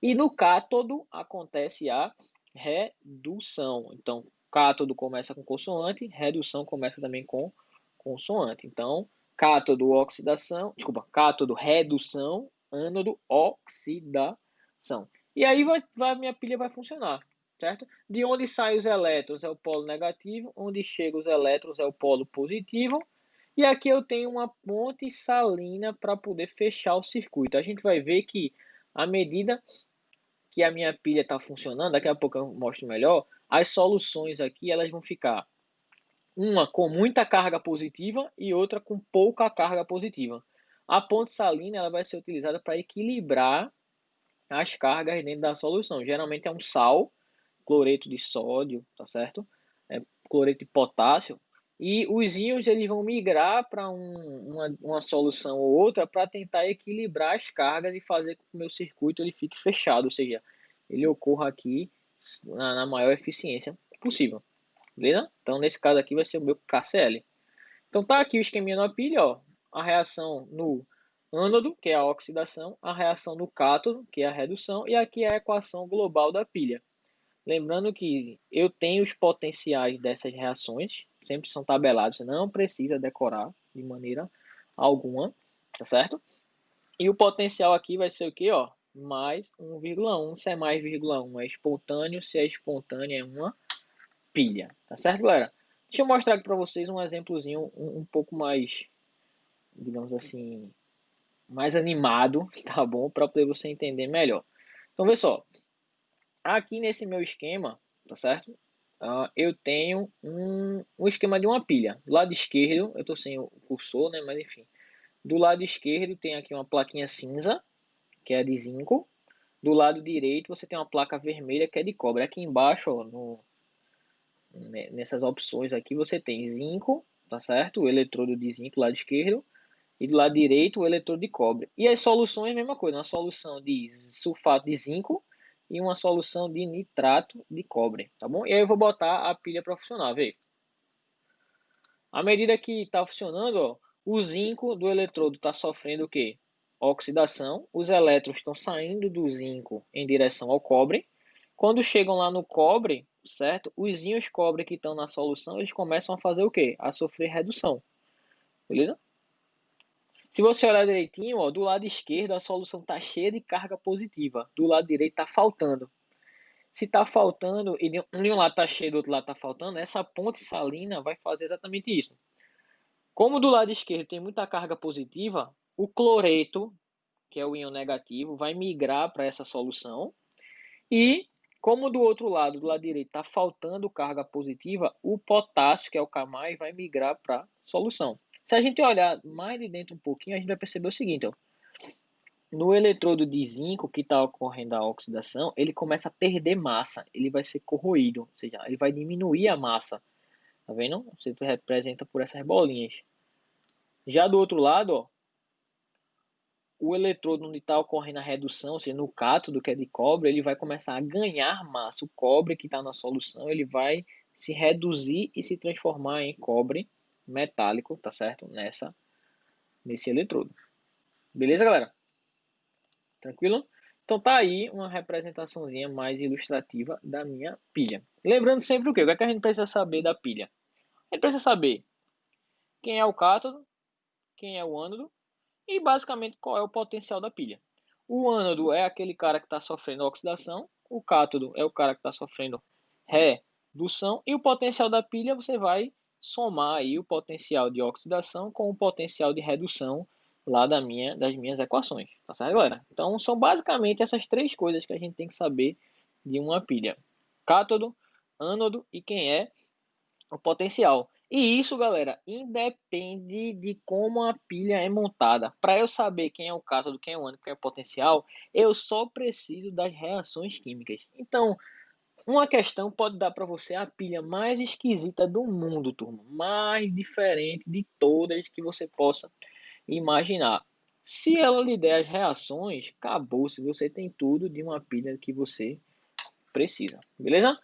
E no cátodo acontece a redução. Então, cátodo começa com consoante, redução começa também com consoante. Então, cátodo oxidação, desculpa, cátodo redução, ânodo oxidação. E aí minha pilha vai funcionar, certo? De onde saem os elétrons é o polo negativo, onde chegam os elétrons é o polo positivo. E aqui eu tenho uma ponte salina para poder fechar o circuito. A gente vai ver que à medida que a minha pilha está funcionando, daqui a pouco eu mostro melhor, as soluções aqui elas vão ficar uma com muita carga positiva e outra com pouca carga positiva. A ponte salina ela vai ser utilizada para equilibrar as cargas dentro da solução. Geralmente é um sal, cloreto de sódio, tá certo? É, cloreto de potássio. E os íons eles vão migrar para uma solução ou outra para tentar equilibrar as cargas e fazer com que o meu circuito ele fique fechado, ou seja, ele ocorra aqui na maior eficiência possível. beleza? Então, nesse caso aqui vai ser o meu KCl. Então, tá aqui o esqueminha na pilha, ó. A reação no ânodo, que é a oxidação, a reação no cátodo, que é a redução, e aqui é a equação global da pilha. Lembrando que eu tenho os potenciais dessas reações, sempre são tabelados, não precisa decorar de maneira alguma, tá certo? E o potencial aqui vai ser o que, ó? Mais 1,1. Se é mais 1,1 é espontâneo, se é espontâneo é uma pilha, tá certo, galera? Deixa eu mostrar aqui para vocês um exemplozinho um pouco mais, digamos assim, mais animado, tá bom? Para poder você entender melhor. Então, vê só. Aqui nesse meu esquema, tá certo? Eu tenho um esquema de uma pilha. Do lado esquerdo, eu estou sem o cursor, né? Mas enfim. Do lado esquerdo tem aqui uma plaquinha cinza, que é a de zinco. Do lado direito você tem uma placa vermelha, que é de cobre. Aqui embaixo, ó, nessas opções aqui, você tem zinco, tá certo? O eletrodo de zinco do lado esquerdo. E do lado direito, o eletrodo de cobre. E as soluções, a mesma coisa. Uma solução de sulfato de zinco e uma solução de nitrato de cobre, tá bom? E aí eu vou botar a pilha para funcionar, vê. À medida que está funcionando, ó, o zinco do eletrodo está sofrendo o quê? Oxidação. Os elétrons estão saindo do zinco em direção ao cobre. Quando chegam lá no cobre, certo? Os íons cobre que estão na solução, eles começam a fazer o quê? A sofrer redução, beleza? Se você olhar direitinho, ó, do lado esquerdo a solução está cheia de carga positiva, do lado direito está faltando. Se está faltando e de um lado está cheio, do outro lado está faltando, essa ponte salina vai fazer exatamente isso. Como do lado esquerdo tem muita carga positiva, o cloreto, que é o íon negativo, vai migrar para essa solução. E como do outro lado, do lado direito, está faltando carga positiva, o potássio, que é o K+, vai migrar para a solução. Se a gente olhar mais de dentro um pouquinho, a gente vai perceber o seguinte, ó. No eletrodo de zinco que está ocorrendo a oxidação, ele começa a perder massa, ele vai ser corroído, ou seja, ele vai diminuir a massa, tá vendo? Você representa por essas bolinhas. Já do outro lado, ó, o eletrodo onde está ocorrendo a redução, ou seja, no cátodo que é de cobre, ele vai começar a ganhar massa. O cobre que está na solução, ele vai se reduzir e se transformar em cobre metálico, tá certo? Nesse eletrodo. Beleza, galera? Tranquilo? Então tá aí uma representaçãozinha mais ilustrativa da minha pilha. Lembrando sempre o quê? O que é que a gente precisa saber da pilha? A gente precisa saber quem é o cátodo, quem é o ânodo e basicamente qual é o potencial da pilha. O ânodo é aquele cara que está sofrendo oxidação, o cátodo é o cara que está sofrendo redução e o potencial da pilha você vai somar aí o potencial de oxidação com o potencial de redução lá das minhas equações, tá certo, galera? Então são basicamente essas três coisas que a gente tem que saber de uma pilha: cátodo, ânodo e quem é o potencial. E isso, galera, independe de como a pilha é montada. Para eu saber quem é o cátodo, quem é o ânodo, quem é o potencial, eu só preciso das reações químicas. Então, uma questão pode dar para você a pilha mais esquisita do mundo, turma, mais diferente de todas que você possa imaginar. Se ela lhe der as reações, acabou. Se você tem tudo de uma pilha que você precisa, beleza?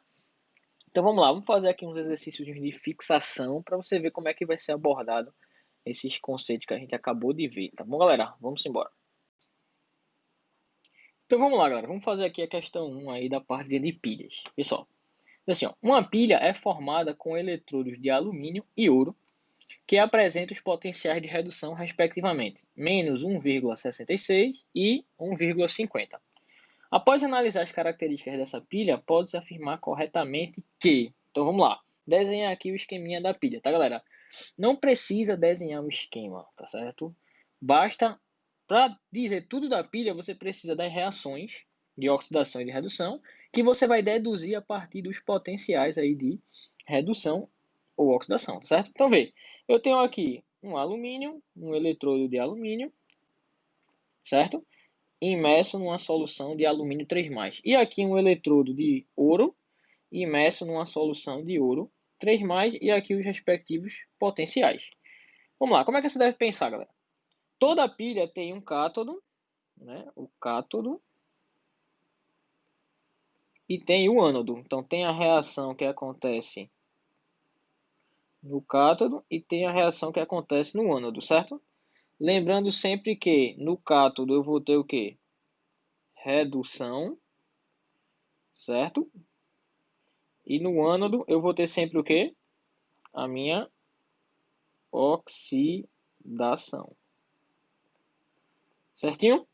Então vamos lá, vamos fazer aqui uns exercícios de fixação para você ver como é que vai ser abordado esses conceitos que a gente acabou de ver, tá bom, galera? Vamos embora. Então vamos lá, galera. Vamos fazer aqui a questão 1 aí da parte de pilhas. Pessoal, assim, ó, uma pilha é formada com eletrodos de alumínio e ouro que apresentam os potenciais de redução respectivamente, menos 1,66 e 1,50. Após analisar as características dessa pilha, pode-se afirmar corretamente que... Então vamos lá, desenhar aqui o esqueminha da pilha, tá, galera? Não precisa desenhar um esquema, tá certo? Basta, para dizer tudo da pilha, você precisa das reações de oxidação e de redução, que você vai deduzir a partir dos potenciais aí de redução ou oxidação, tá certo? Então, vê, eu tenho aqui um alumínio, um eletrodo de alumínio, certo? Imerso numa solução de alumínio 3+. E aqui um eletrodo de ouro, imerso numa solução de ouro 3+, e aqui os respectivos potenciais. Vamos lá, como é que você deve pensar, galera? Toda pilha tem um cátodo, né? O cátodo, e tem o ânodo. Então tem a reação que acontece no cátodo e tem a reação que acontece no ânodo, certo? Lembrando sempre que no cátodo eu vou ter o quê? Redução, certo? E no ânodo eu vou ter sempre o quê? A minha oxidação. Certinho?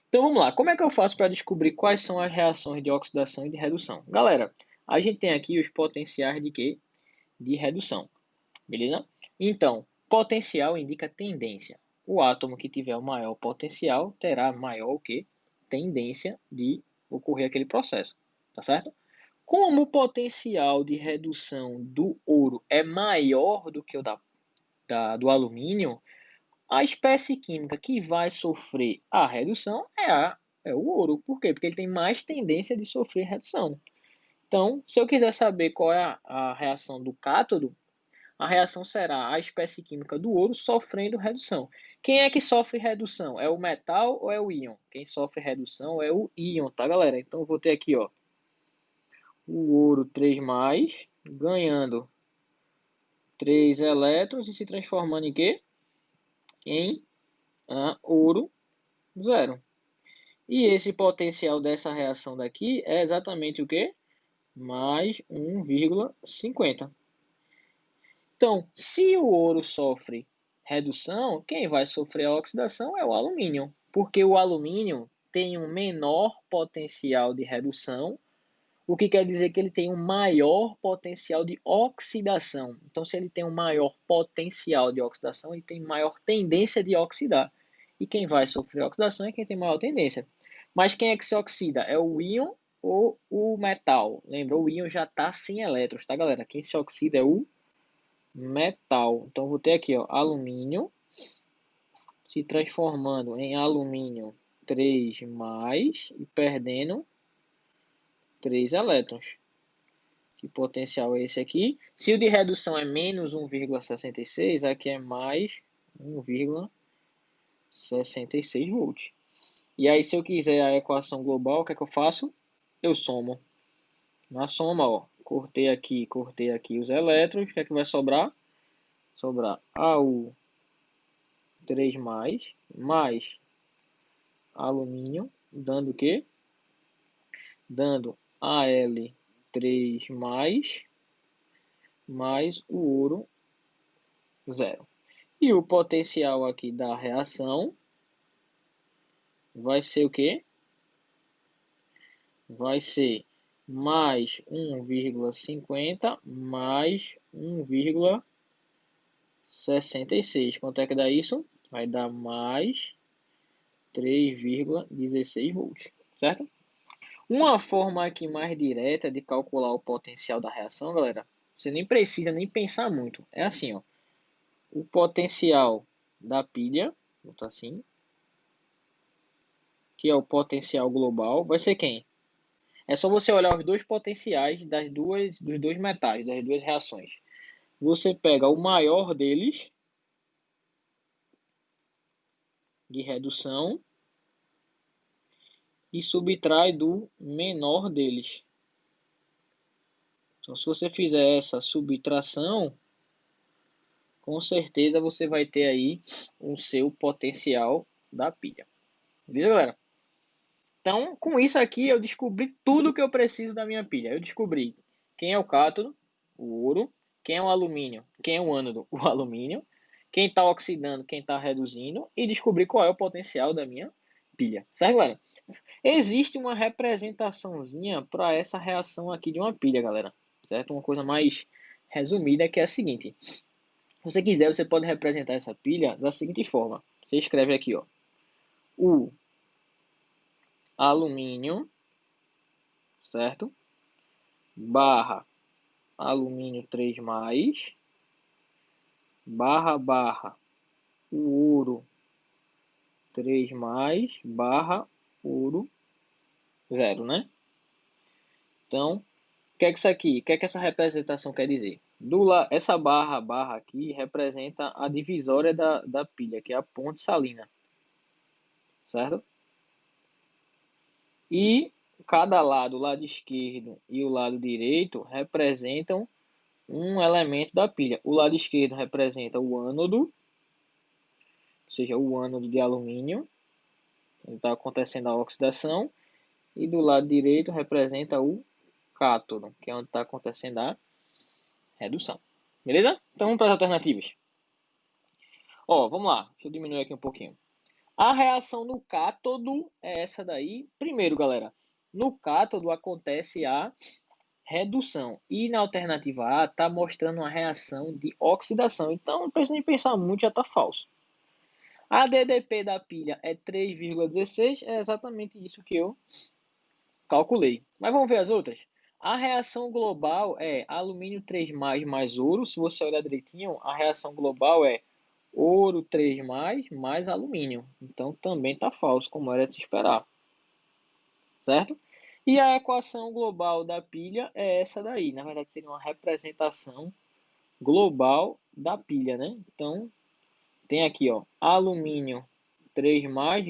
Então vamos lá. Como é que eu faço para descobrir quais são as reações de oxidação e de redução? Galera, a gente tem aqui os potenciais de quê? De redução. Beleza? Então, potencial indica tendência. O átomo que tiver o maior potencial terá maior o quê? Tendência de ocorrer aquele processo. Tá certo? Como o potencial de redução do ouro é maior do que o do alumínio, a espécie química que vai sofrer a redução é o ouro. Por quê? Porque ele tem mais tendência de sofrer redução. Então, se eu quiser saber qual é a reação do cátodo, a reação será a espécie química do ouro sofrendo redução. Quem é que sofre redução? É o metal ou é o íon? Quem sofre redução é o íon, tá, galera? Então, eu vou ter aqui, ó, o ouro 3+, ganhando 3 elétrons e se transformando em quê? Em ouro 0. E esse potencial dessa reação daqui é exatamente o quê? Mais 1,50. Então, se o ouro sofre redução, quem vai sofrer a oxidação é o alumínio, porque o alumínio tem um menor potencial de redução, o que quer dizer que ele tem um maior potencial de oxidação. Então, se ele tem um maior potencial de oxidação, ele tem maior tendência de oxidar. E quem vai sofrer oxidação é quem tem maior tendência. Mas quem é que se oxida? É o íon ou o metal? Lembra, o íon já está sem elétrons, tá, galera? Quem se oxida é o metal. Então, vou ter aqui, ó, alumínio se transformando em alumínio 3+, e perdendo 3 elétrons. Que potencial é esse aqui? Se o de redução é menos 1,66, aqui é mais 1,66 volts. E aí, se eu quiser a equação global, o que é que eu faço? Eu somo. Na soma, ó, cortei aqui os elétrons, o que é que vai sobrar? Sobrar AU 3+, mais alumínio, dando o quê? Dando Al3+, mais o ouro 0. E o potencial aqui da reação vai ser o quê? Vai ser mais 1,50 mais 1,66. Quanto é que dá isso? Vai dar mais 3,16 volts, certo? Uma forma aqui mais direta de calcular o potencial da reação, galera, você nem precisa nem pensar muito. É assim, ó. O potencial da pilha, vou botar assim, que é o potencial global, vai ser quem? É só você olhar os dois potenciais dos dois metais, das duas reações. Você pega o maior deles, de redução, e subtrai do menor deles. Então, se você fizer essa subtração, com certeza você vai ter aí o seu potencial da pilha. Beleza, galera? Então, com isso aqui, eu descobri tudo que eu preciso da minha pilha. Eu descobri quem é o cátodo, o ouro, quem é o alumínio, quem é o ânodo, o alumínio, quem está oxidando, quem está reduzindo, e descobri qual é o potencial da minha pilha. Certo, galera? Existe uma representaçãozinha para essa reação aqui de uma pilha, galera. Certo? Uma coisa mais resumida que é a seguinte. Se você quiser, você pode representar essa pilha da seguinte forma. Você escreve aqui, ó, o alumínio, certo? Barra alumínio 3+, barra o ouro 3+, barra ouro 0, né? Então, o que é que isso aqui, o que é que essa representação quer dizer? Essa barra aqui representa a divisória da pilha, que é a ponte salina, certo? E cada lado, o lado esquerdo e o lado direito, representam um elemento da pilha. O lado esquerdo representa o ânodo, ou seja, o ânodo de alumínio, onde está acontecendo a oxidação, e do lado direito representa o cátodo, que é onde está acontecendo a redução. Beleza? Então vamos para as alternativas. Ó, vamos lá, deixa eu diminuir aqui um pouquinho. A reação no cátodo é essa daí. Primeiro, galera, no cátodo acontece a redução. E na alternativa A está mostrando uma reação de oxidação. Então, não precisa nem pensar muito, já está falso. A DDP da pilha é 3,16, é exatamente isso que eu calculei. Mas vamos ver as outras? A reação global é alumínio 3 mais ouro. Se você olhar direitinho, a reação global é ouro 3 mais alumínio. Então também está falso, como era de se esperar. Certo? E a equação global da pilha é essa daí. Na verdade, seria uma representação global da pilha, né? Então, tem aqui, ó, alumínio 3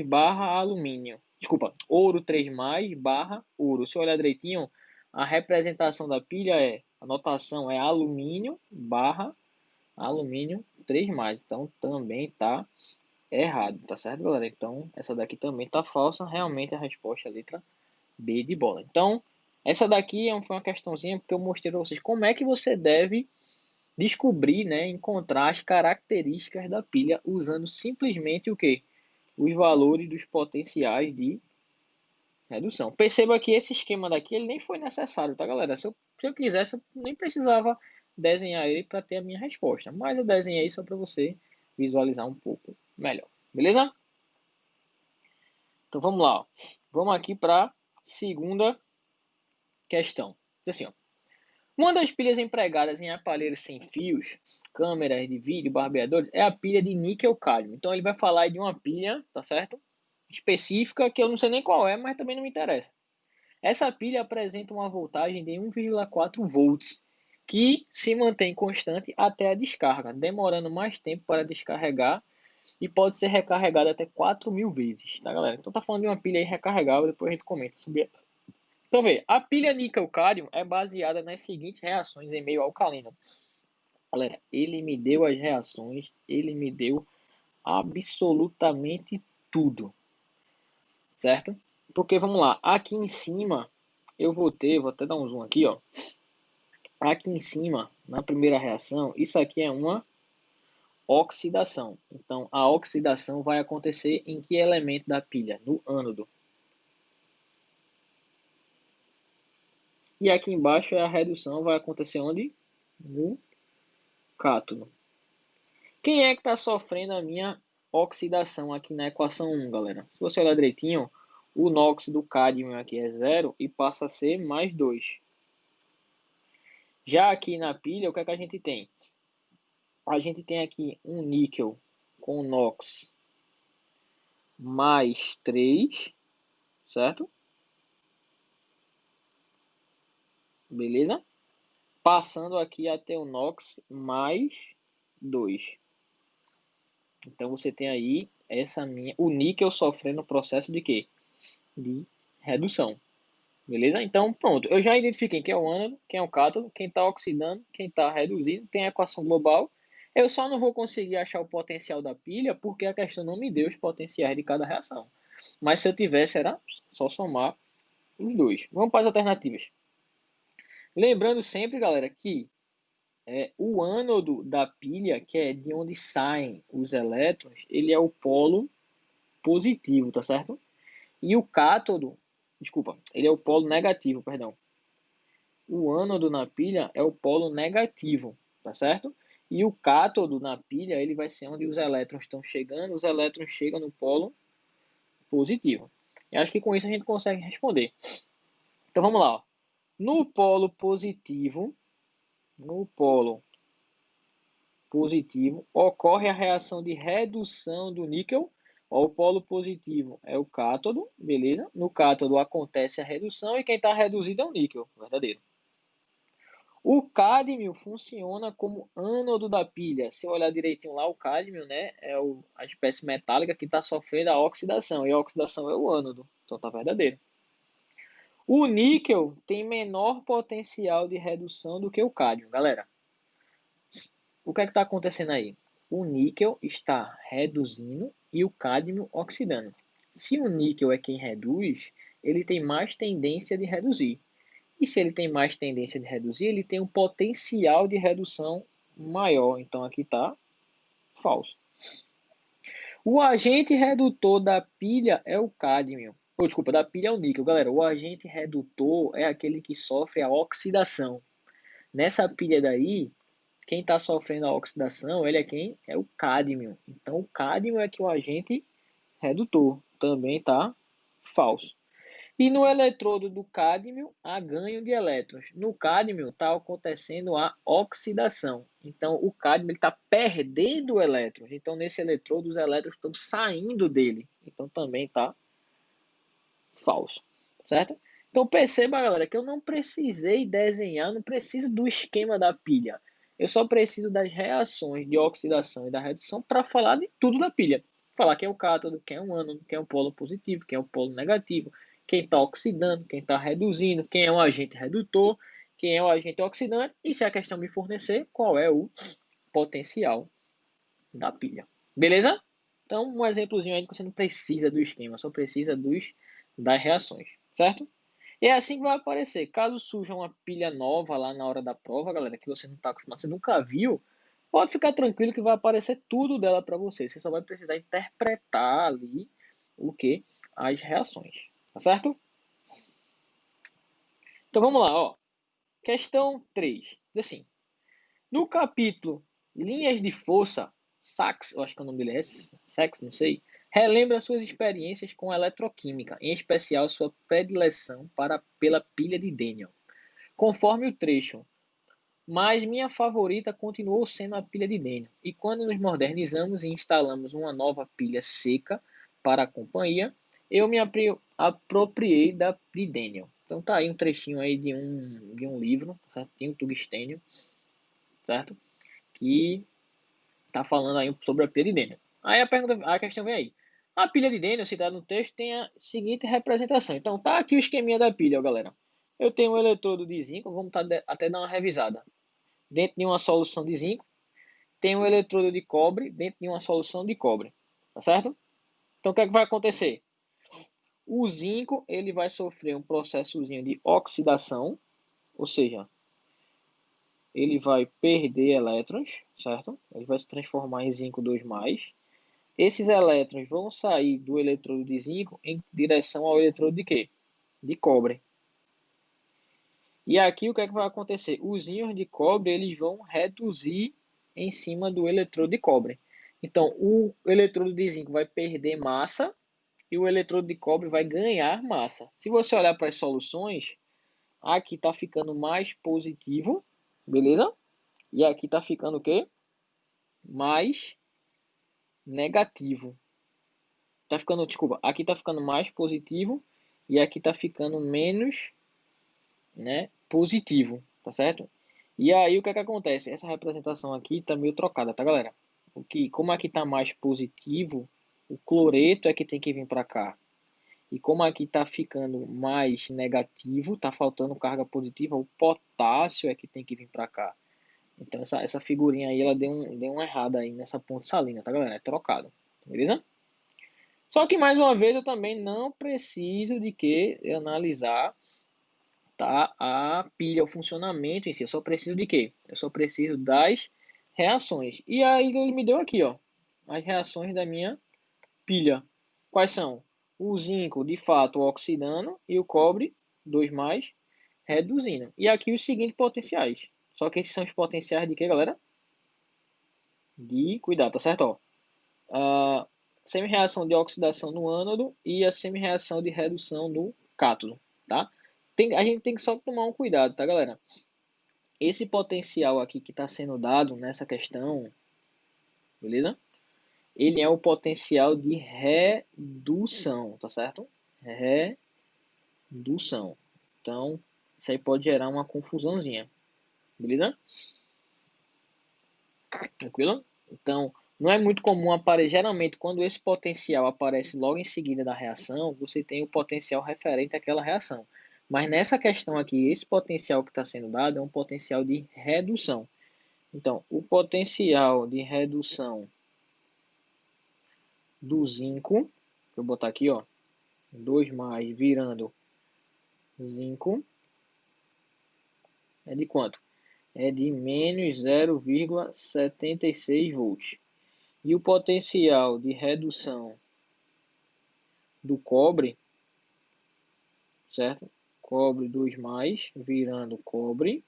barra alumínio. Desculpa, ouro 3 barra ouro. Se eu olhar direitinho, a representação da pilha a notação é alumínio barra alumínio 3 Então, também tá errado, tá certo, galera? Então, essa daqui também tá falsa. Realmente, a resposta é a letra B de bola. Então, essa daqui foi uma questãozinha porque eu mostrei para vocês como é que você deve descobrir, né, encontrar as características da pilha usando simplesmente o quê? Os valores dos potenciais de redução. Perceba que esse esquema daqui ele nem foi necessário, tá, galera? Se eu quisesse, eu nem precisava desenhar ele para ter a minha resposta. Mas eu desenhei só para você visualizar um pouco melhor. Beleza? Então vamos lá. Ó. Vamos aqui para a segunda questão. Diz assim, ó. Uma das pilhas empregadas em aparelhos sem fios, câmeras de vídeo, barbeadores, é a pilha de níquel-cádmio. Então ele vai falar de uma pilha, tá certo? Específica, que eu não sei nem qual é, mas também não me interessa. Essa pilha apresenta uma voltagem de 1,4 volts, que se mantém constante até a descarga, demorando mais tempo para descarregar e pode ser recarregada até 4.000 vezes, tá, galera? Então tá falando de uma pilha aí recarregável, depois a gente comenta sobre ela. Então, vê, a pilha níquel-cádmio é baseada nas seguintes reações em meio alcalino. Galera, ele me deu as reações, ele me deu absolutamente tudo, certo? Porque, vamos lá, aqui em cima, vou até dar um zoom aqui, ó. Aqui em cima, na primeira reação, isso aqui é uma oxidação. Então, a oxidação vai acontecer em que elemento da pilha? No ânodo. E aqui embaixo é a redução, vai acontecer onde? No cátodo. Quem é que está sofrendo a minha oxidação aqui na equação 1, galera? Se você olhar direitinho, o NOx do cádmio aqui é 0 e passa a ser mais 2. Já aqui na pilha, o que é que a gente tem? A gente tem aqui um níquel com NOx mais 3, certo? Beleza? Passando aqui até o NOx mais 2. Então você tem aí o níquel sofrendo o processo de quê? De redução. Beleza? Então, pronto. Eu já identifiquei quem é o ânodo, quem é o cátodo, quem está oxidando, quem está reduzindo, tem a equação global. Eu só não vou conseguir achar o potencial da pilha porque a questão não me deu os potenciais de cada reação. Mas se eu tivesse, era só somar os dois. Vamos para as alternativas. Lembrando sempre, galera, que o ânodo da pilha, que é de onde saem os elétrons, ele é o polo positivo, tá certo? E o cátodo, desculpa, ele é o polo negativo, perdão. O ânodo na pilha é o polo negativo, tá certo? E o cátodo na pilha, ele vai ser onde os elétrons estão chegando, os elétrons chegam no polo positivo. Eu acho que com isso a gente consegue responder. Então vamos lá. Ó. No polo positivo, ocorre a reação de redução do níquel. Ó, o polo positivo é o cátodo, beleza? No cátodo acontece a redução e quem está reduzido é o níquel, verdadeiro. O cádmio funciona como ânodo da pilha. Se eu olhar direitinho lá, o cádmio, né, é a espécie metálica que está sofrendo a oxidação. E a oxidação é o ânodo. Então tá verdadeiro. O níquel tem menor potencial de redução do que o cádmio, galera. O que é que está acontecendo aí? O níquel está reduzindo e o cádmio oxidando. Se o níquel é quem reduz, ele tem mais tendência de reduzir. E se ele tem mais tendência de reduzir, ele tem um potencial de redução maior. Então aqui está falso. O agente redutor da pilha é o cádmio. Ou, desculpa, da pilha é o níquel. Galera, o agente redutor é aquele que sofre a oxidação. Nessa pilha daí, quem está sofrendo a oxidação, ele é quem? É o cádmio. Então, o cádmio é que o agente redutor. Também está falso. E no eletrodo do cádmio, há ganho de elétrons. No cádmio está acontecendo a oxidação. Então, o cádmio está perdendo elétrons. Então, nesse eletrodo, os elétrons estão saindo dele. Então, também está falso. Certo? Então, perceba, galera, que eu não precisei desenhar, não preciso do esquema da pilha. Eu só preciso das reações de oxidação e da redução para falar de tudo da pilha. Falar quem é o cátodo, quem é o ânodo, quem é o polo positivo, quem é o polo negativo, quem está oxidando, quem está reduzindo, quem é o agente redutor, quem é o agente oxidante e, se a questão me fornecer, qual é o potencial da pilha. Beleza? Então, um exemplozinho aí que você não precisa do esquema, só precisa das reações, certo? E é assim que vai aparecer. Caso surja uma pilha nova lá na hora da prova, galera, que você não está acostumado, você nunca viu, pode ficar tranquilo que vai aparecer tudo dela para você. Você só vai precisar interpretar ali o que? As reações, tá certo? Então vamos lá, ó. Questão 3. Diz assim: no capítulo Linhas de Força, Sachs, eu acho que é o nome dele é Sachs, não sei, relembra suas experiências com eletroquímica, em especial sua predileção pela pilha de Daniel. Conforme o trecho, mas minha favorita continuou sendo a pilha de Daniel. E quando nos modernizamos e instalamos uma nova pilha seca para a companhia, eu me apropriei de Daniel. Então tá aí um trechinho aí de um livro, certo? Tem o tungstênio, certo? Que tá falando aí sobre a pilha de Daniel. Aí a questão vem aí. A pilha de Daniel, citada no texto, tem a seguinte representação. Então tá aqui o esqueminha da pilha, ó, galera. Eu tenho um eletrodo de zinco, vamos até dar uma revisada. Dentro de uma solução de zinco, tem um eletrodo de cobre dentro de uma solução de cobre, tá certo? Então o que é que vai acontecer? O zinco ele vai sofrer um processozinho de oxidação, ou seja, ele vai perder elétrons, certo? Ele vai se transformar em zinco 2+. Esses elétrons vão sair do eletrodo de zinco em direção ao eletrodo de quê? De cobre. E aqui o que é que vai acontecer? Os íons de cobre eles vão reduzir em cima do eletrodo de cobre. Então, o eletrodo de zinco vai perder massa e o eletrodo de cobre vai ganhar massa. Se você olhar para as soluções, aqui está ficando mais positivo, beleza? E aqui está ficando o quê? Mais negativo. Tá ficando, desculpa, aqui está ficando mais positivo e aqui está ficando menos, né, positivo, tá certo? E aí o que é que acontece? Essa representação aqui está meio trocada, tá, galera? Como aqui está mais positivo, o cloreto é que tem que vir para cá. E como aqui está ficando mais negativo, está faltando carga positiva, o potássio é que tem que vir para cá. Então essa figurinha aí, ela deu uma errada aí nessa ponte salina, tá, galera? É trocado, beleza? Só que mais uma vez eu também não preciso de que analisar, tá, a pilha, o funcionamento em si. Eu só preciso de quê? Eu só preciso das reações. E aí ele me deu aqui, ó, as reações da minha pilha. Quais são? O zinco, de fato, oxidando e o cobre, 2+, reduzindo. E aqui os seguintes potenciais. Só que esses são os potenciais de quê, galera? De cuidado, tá certo? Ó. A semi-reação de oxidação no ânodo e a semi-reação de redução no cátodo, tá? A gente tem que só tomar um cuidado, tá, galera? Esse potencial aqui que está sendo dado nessa questão, beleza? Ele é o potencial de redução, tá certo? Redução. Então, isso aí pode gerar uma confusãozinha, beleza? Tranquilo? Então, não é muito comum aparecer. Geralmente, quando esse potencial aparece logo em seguida da reação, você tem o potencial referente àquela reação. Mas nessa questão aqui, esse potencial que está sendo dado é um potencial de redução. Então, o potencial de redução do zinco, vou botar aqui, ó, 2 mais virando zinco, é de quanto? É de menos 0,76 volts. E o potencial de redução do cobre, certo? Cobre 2 mais, virando cobre,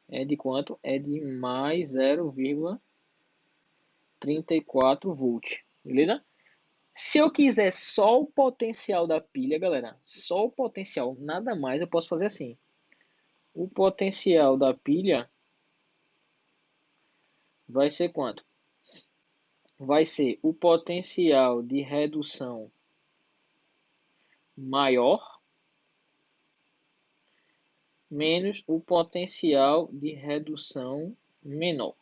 é de quanto? É de mais 0,34 volts, beleza? Se eu quiser só o potencial da pilha, galera, só o potencial, nada mais, eu posso fazer assim. O potencial da pilha vai ser quanto? Vai ser o potencial de redução maior menos o potencial de redução menor.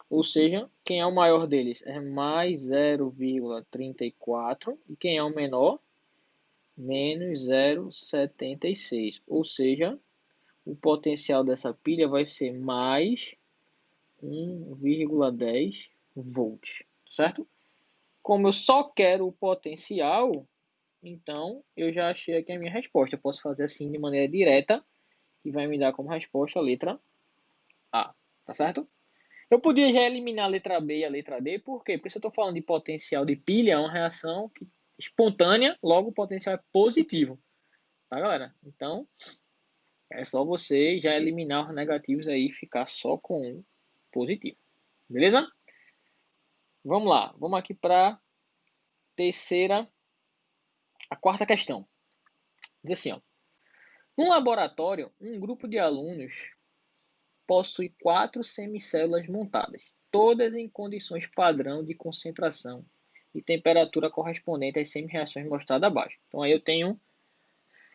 Ou seja, quem é o maior deles é mais 0,34 e quem é o menor, menos 0,76. Ou seja, o potencial dessa pilha vai ser mais 1,10 volts, certo? Como eu só quero o potencial, então eu já achei aqui a minha resposta. Eu posso fazer assim de maneira direta, que vai me dar como resposta a letra A, tá certo? Eu podia já eliminar a letra B e a letra D, por quê? Porque se eu estou falando de potencial de pilha, é uma reação espontânea, logo o potencial é positivo, tá, galera? Então, é só você já eliminar os negativos aí e ficar só com o positivo, beleza? Vamos lá, vamos aqui para a quarta questão. Diz assim, ó. No laboratório, um grupo de alunos possui 4 semicélulas montadas, todas em condições padrão de concentração e temperatura correspondente às semi-reações mostradas abaixo. Então aí eu tenho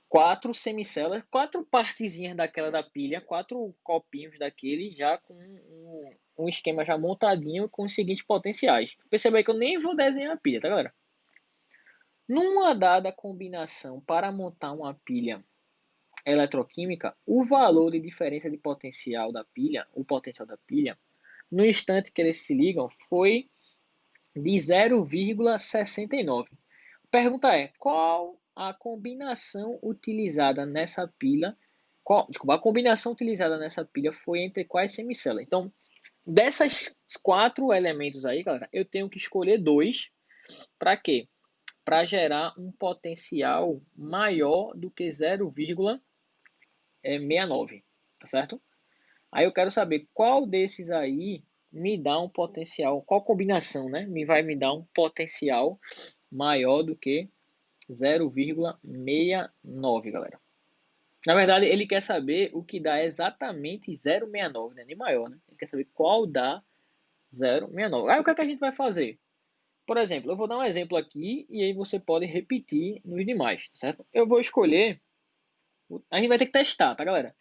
4 semicélulas, 4 partezinhas daquela da pilha, 4 copinhos daquele já com um esquema já montadinho com os seguintes potenciais. Perceba aí que eu nem vou desenhar a pilha, tá, galera? Numa dada combinação para montar uma pilha eletroquímica, o valor de diferença de potencial da pilha, o potencial da pilha, no instante que eles se ligam, foi de 0,69. A pergunta é, qual a combinação utilizada nessa pilha, a combinação utilizada nessa pilha foi entre quais semicélulas? Então, dessas 4 elementos aí, galera, eu tenho que escolher 2, para quê? Para gerar um potencial maior do que 0,69, tá certo? Aí eu quero saber qual desses aí me dá um potencial, qual combinação, né? Vai me dar um potencial maior do que 0,69, galera. Na verdade, ele quer saber o que dá exatamente 0,69, né? Nem maior, né? Ele quer saber qual dá 0,69. Aí o que é que a gente vai fazer? Por exemplo, eu vou dar um exemplo aqui e aí você pode repetir nos demais, certo? Eu vou escolher, a gente vai ter que testar, tá, galera?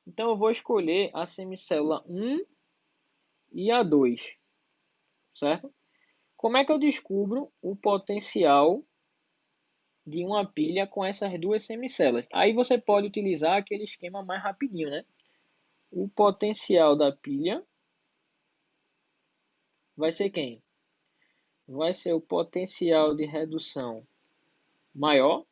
Então eu vou escolher a semicélula 1 e a 2, certo? Como é que eu descubro o potencial de uma pilha com essas duas semicélulas? Aí você pode utilizar aquele esquema mais rapidinho, né? O potencial da pilha vai ser quem? Vai ser o potencial de redução maior,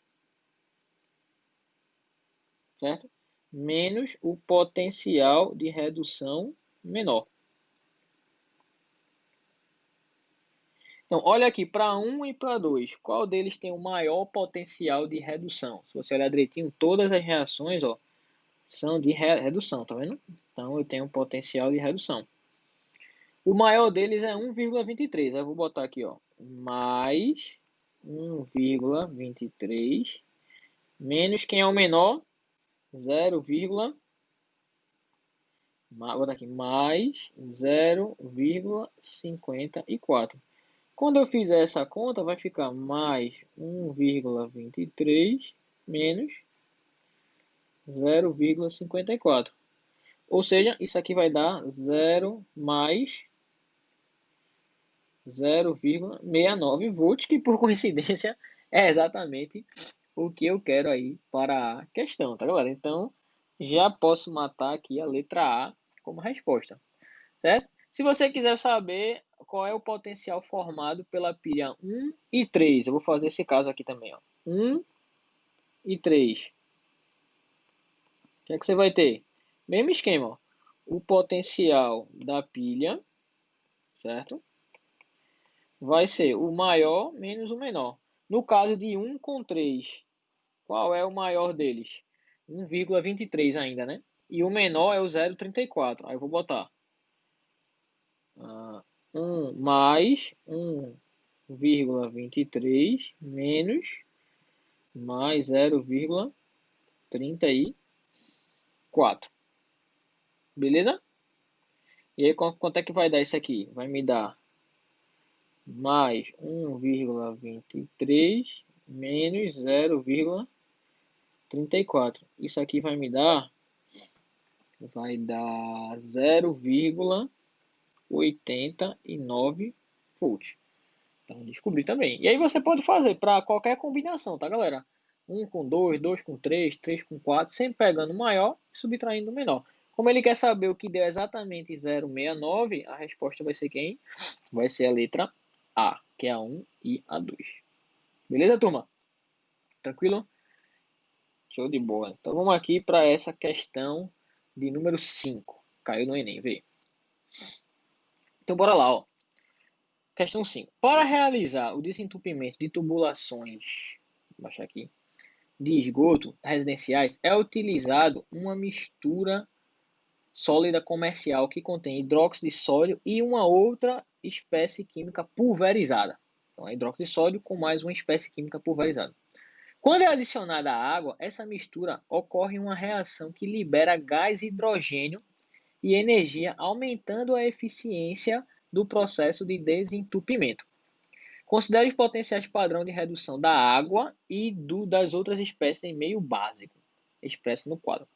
certo? Menos o potencial de redução menor. Então, olha aqui, para 1 e para 2, qual deles tem o maior potencial de redução? Se você olhar direitinho, todas as reações, ó, são de redução, tá vendo? Então, eu tenho um potencial de redução. O maior deles é 1,23. Eu vou botar aqui, ó, mais 1,23 menos quem é o menor? 0, vou botar aqui, mais 0,54. Quando eu fizer essa conta, vai ficar mais 1,23 menos 0,54. Ou seja, isso aqui vai dar 0 mais 0,69 volts, que por coincidência é exatamente o que eu quero aí para a questão, tá, galera? Então, já posso matar aqui a letra A como resposta, certo? Se você quiser saber qual é o potencial formado pela pilha 1 e 3, eu vou fazer esse caso aqui também, ó. 1 e 3. O que é que você vai ter? Mesmo esquema, ó. O potencial da pilha, certo? Vai ser o maior menos o menor. No caso de 1 com 3, qual é o maior deles? 1,23 ainda, né? E o menor é o 0,34. Aí eu vou botar 1 mais 1,23 menos mais 0,34. Beleza? E aí quanto é que vai dar isso aqui? Vai me dar mais 1,23 menos 0,34. Isso aqui vai dar 0,89 volts. Então, descobri também. E aí você pode fazer para qualquer combinação, tá, galera? 1 com 2, 2 com 3, 3 com 4, sempre pegando o maior e subtraindo o menor. Como ele quer saber o que deu exatamente 0,69, a resposta vai ser quem? Vai ser a letra A, que é a 1 e a 2. Beleza, turma? Tranquilo? Show de bola. Então vamos aqui para essa questão de número 5. Caiu no Enem, vê. Então bora lá, ó. Questão 5. Para realizar o desentupimento de tubulações, vou baixar aqui, de esgoto residenciais, é utilizado uma mistura sólida comercial que contém hidróxido de sódio e uma outra espécie química pulverizada. Então, é hidróxido de sódio com mais uma espécie química pulverizada. Quando é adicionada a água, essa mistura ocorre uma reação que libera gás hidrogênio e energia, aumentando a eficiência do processo de desentupimento. Considere os potenciais padrão de redução da água e das outras espécies em meio básico, expresso no quadro.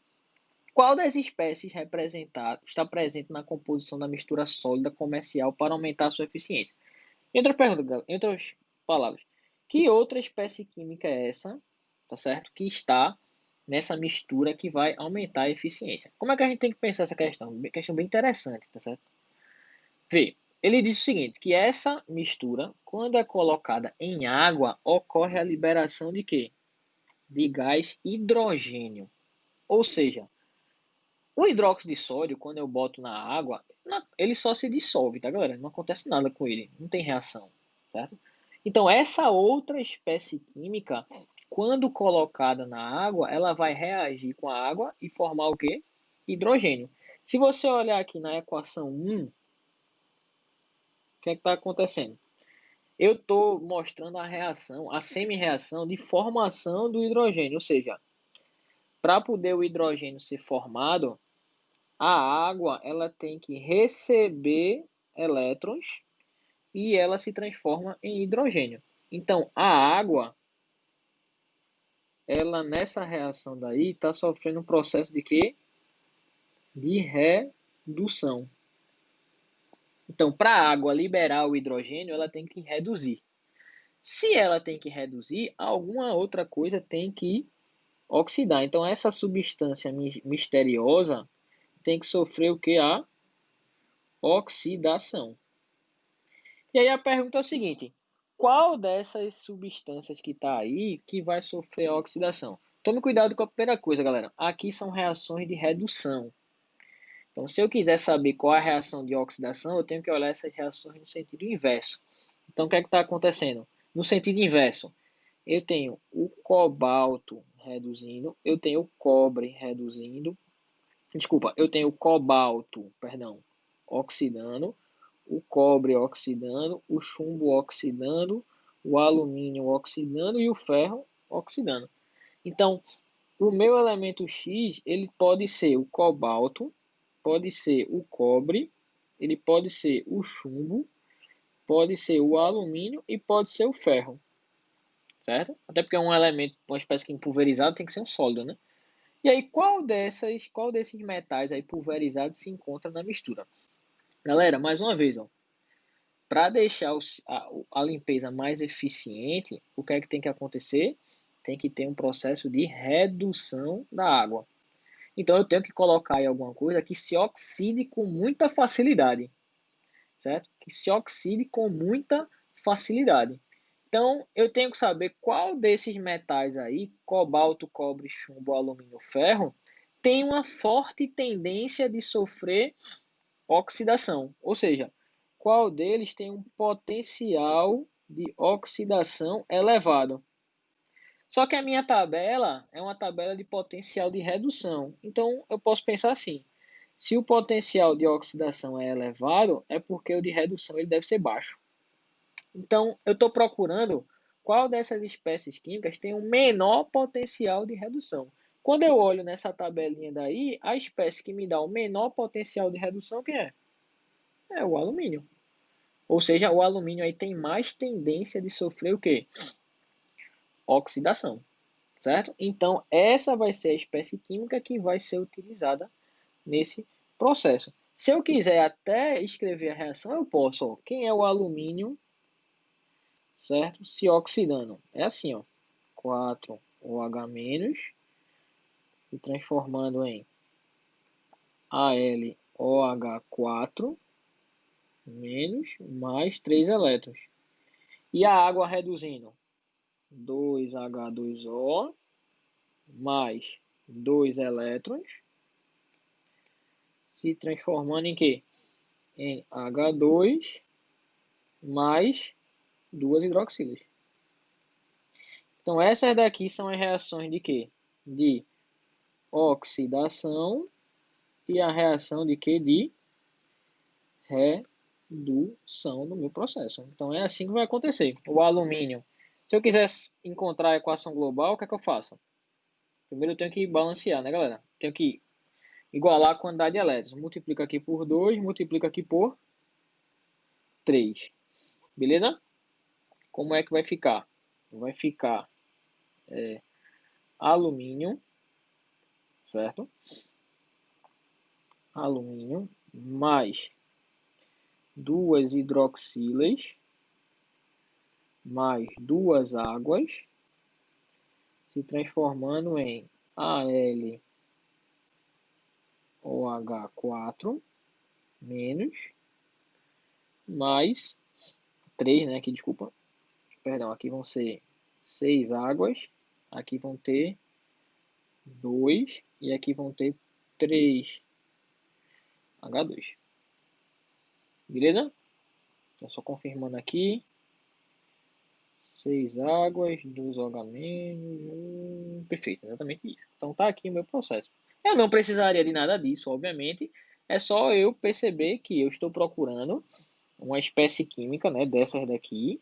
Qual das espécies representadas está presente na composição da mistura sólida comercial para aumentar sua eficiência? Entre as palavras, que outra espécie química é essa, tá certo? Que está nessa mistura que vai aumentar a eficiência. Como é que a gente tem que pensar essa questão? Questão bem interessante, tá certo? Vê, ele diz o seguinte, que essa mistura, quando é colocada em água, ocorre a liberação de quê? De gás hidrogênio. Ou seja, o hidróxido de sódio, quando eu boto na água, ele só se dissolve, tá, galera? Não acontece nada com ele, não tem reação, certo? Então, essa outra espécie química, quando colocada na água, ela vai reagir com a água e formar o quê? Hidrogênio. Se você olhar aqui na equação 1, o que é que está acontecendo? Eu estou mostrando a reação, a semi-reação de formação do hidrogênio, ou seja, para poder o hidrogênio ser formado, a água ela tem que receber elétrons e ela se transforma em hidrogênio. Então, a água, ela nessa reação daí está sofrendo um processo de quê? De redução. Então, para a água liberar o hidrogênio, ela tem que reduzir. Se ela tem que reduzir, alguma outra coisa tem que oxidar. Então, essa substância misteriosa tem que sofrer o que? A oxidação. E aí a pergunta é o seguinte: qual dessas substâncias que está aí que vai sofrer a oxidação? Tome cuidado com a primeira coisa, galera. Aqui são reações de redução. Então, se eu quiser saber qual é a reação de oxidação, eu tenho que olhar essas reações no sentido inverso. Então, o que é que está acontecendo? No sentido inverso, eu tenho o cobalto reduzindo, eu tenho o cobre reduzindo, desculpa, eu tenho o cobalto, perdão, oxidando, o cobre oxidando, o chumbo oxidando, o alumínio oxidando e o ferro oxidando. Então, o meu elemento X, ele pode ser o cobalto, pode ser o cobre, ele pode ser o chumbo, pode ser o alumínio e pode ser o ferro, certo? Até porque é um elemento, uma espécie que pulverizado tem que ser um sólido, né? E aí, qual desses metais aí pulverizados se encontra na mistura? Galera, mais uma vez, ó, para deixar a limpeza mais eficiente, o que é que tem que acontecer? Tem que ter um processo de redução da água. Então eu tenho que colocar aí alguma coisa que se oxide com muita facilidade, certo? Que se oxide com muita facilidade. Então eu tenho que saber qual desses metais aí, cobalto, cobre, chumbo, alumínio, ferro, tem uma forte tendência de sofrer oxidação, ou seja, qual deles tem um potencial de oxidação elevado. Só que a minha tabela é uma tabela de potencial de redução. Então eu posso pensar assim: se o potencial de oxidação é elevado, é porque o de redução ele deve ser baixo. Então eu estou procurando qual dessas espécies químicas tem um menor potencial de redução. Quando eu olho nessa tabelinha daí, a espécie que me dá o menor potencial de redução, quem é? É o alumínio. Ou seja, o alumínio aí tem mais tendência de sofrer o quê? Oxidação, certo? Então, essa vai ser a espécie química que vai ser utilizada nesse processo. Se eu quiser até escrever a reação, eu posso. Ó, quem é o alumínio, certo? Se oxidando. É assim, ó. 4OH- se transformando em AlOH4- mais 3 elétrons. E a água reduzindo. 2H2O mais 2 elétrons, se transformando em quê? Em H2 mais 2 hidroxilas. Então, essas daqui são as reações de quê? De oxidação e a reação de quê? De redução no meu processo. Então, é assim que vai acontecer. O alumínio. Se eu quiser encontrar a equação global, o que é que eu faço? Primeiro eu tenho que balancear, né, galera? Tenho que igualar a quantidade de elétrons. Multiplica aqui por 2, multiplica aqui por 3. Beleza? Como é que vai ficar? Vai ficar alumínio, certo? Alumínio mais 2 hidroxilas mais 2 águas, se transformando em AlOH4- mais 3, né? Aqui, desculpa. Perdão, aqui vão ser 6 águas. Aqui vão ter 2 e aqui vão ter 3 H2. Beleza? Então, só confirmando aqui. 6 águas, 2 OH-. Perfeito, exatamente isso. Então tá aqui o meu processo. Eu não precisaria de nada disso, obviamente. É só eu perceber que eu estou procurando uma espécie química, né, dessas daqui,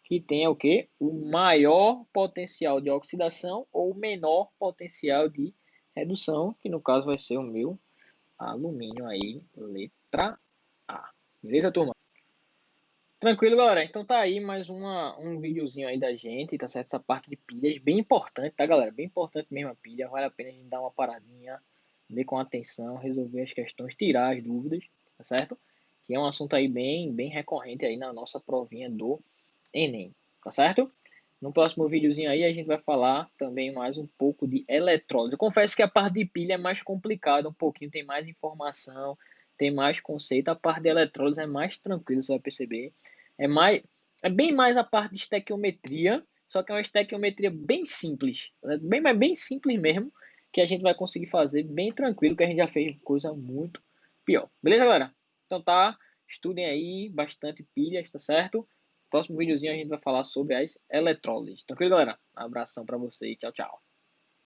que tenha o quê? O maior potencial de oxidação ou o menor potencial de redução, que no caso vai ser o meu alumínio aí, letra A. Beleza, turma? Tranquilo, galera. Então tá aí mais um videozinho aí da gente, tá certo? Essa parte de pilhas, bem importante, tá, galera? Bem importante mesmo a pilha. Vale a pena a gente dar uma paradinha, ver com atenção, resolver as questões, tirar as dúvidas, tá certo? Que é um assunto aí bem recorrente aí na nossa provinha do Enem, tá certo? No próximo videozinho aí a gente vai falar também mais um pouco de eletrólise. Eu confesso que a parte de pilha é mais complicada um pouquinho, tem mais informação, tem mais conceito. A parte de eletrólise é mais tranquila, você vai perceber. É mais, é bem mais a parte de estequiometria, só que é uma estequiometria bem simples, bem simples mesmo, que a gente vai conseguir fazer bem tranquilo, que a gente já fez coisa muito pior. Beleza, galera? Então tá, estudem aí bastante pilhas, tá certo? Próximo videozinho a gente vai falar sobre as eletrólises. Tranquilo, galera? Um abração pra vocês. Tchau, tchau.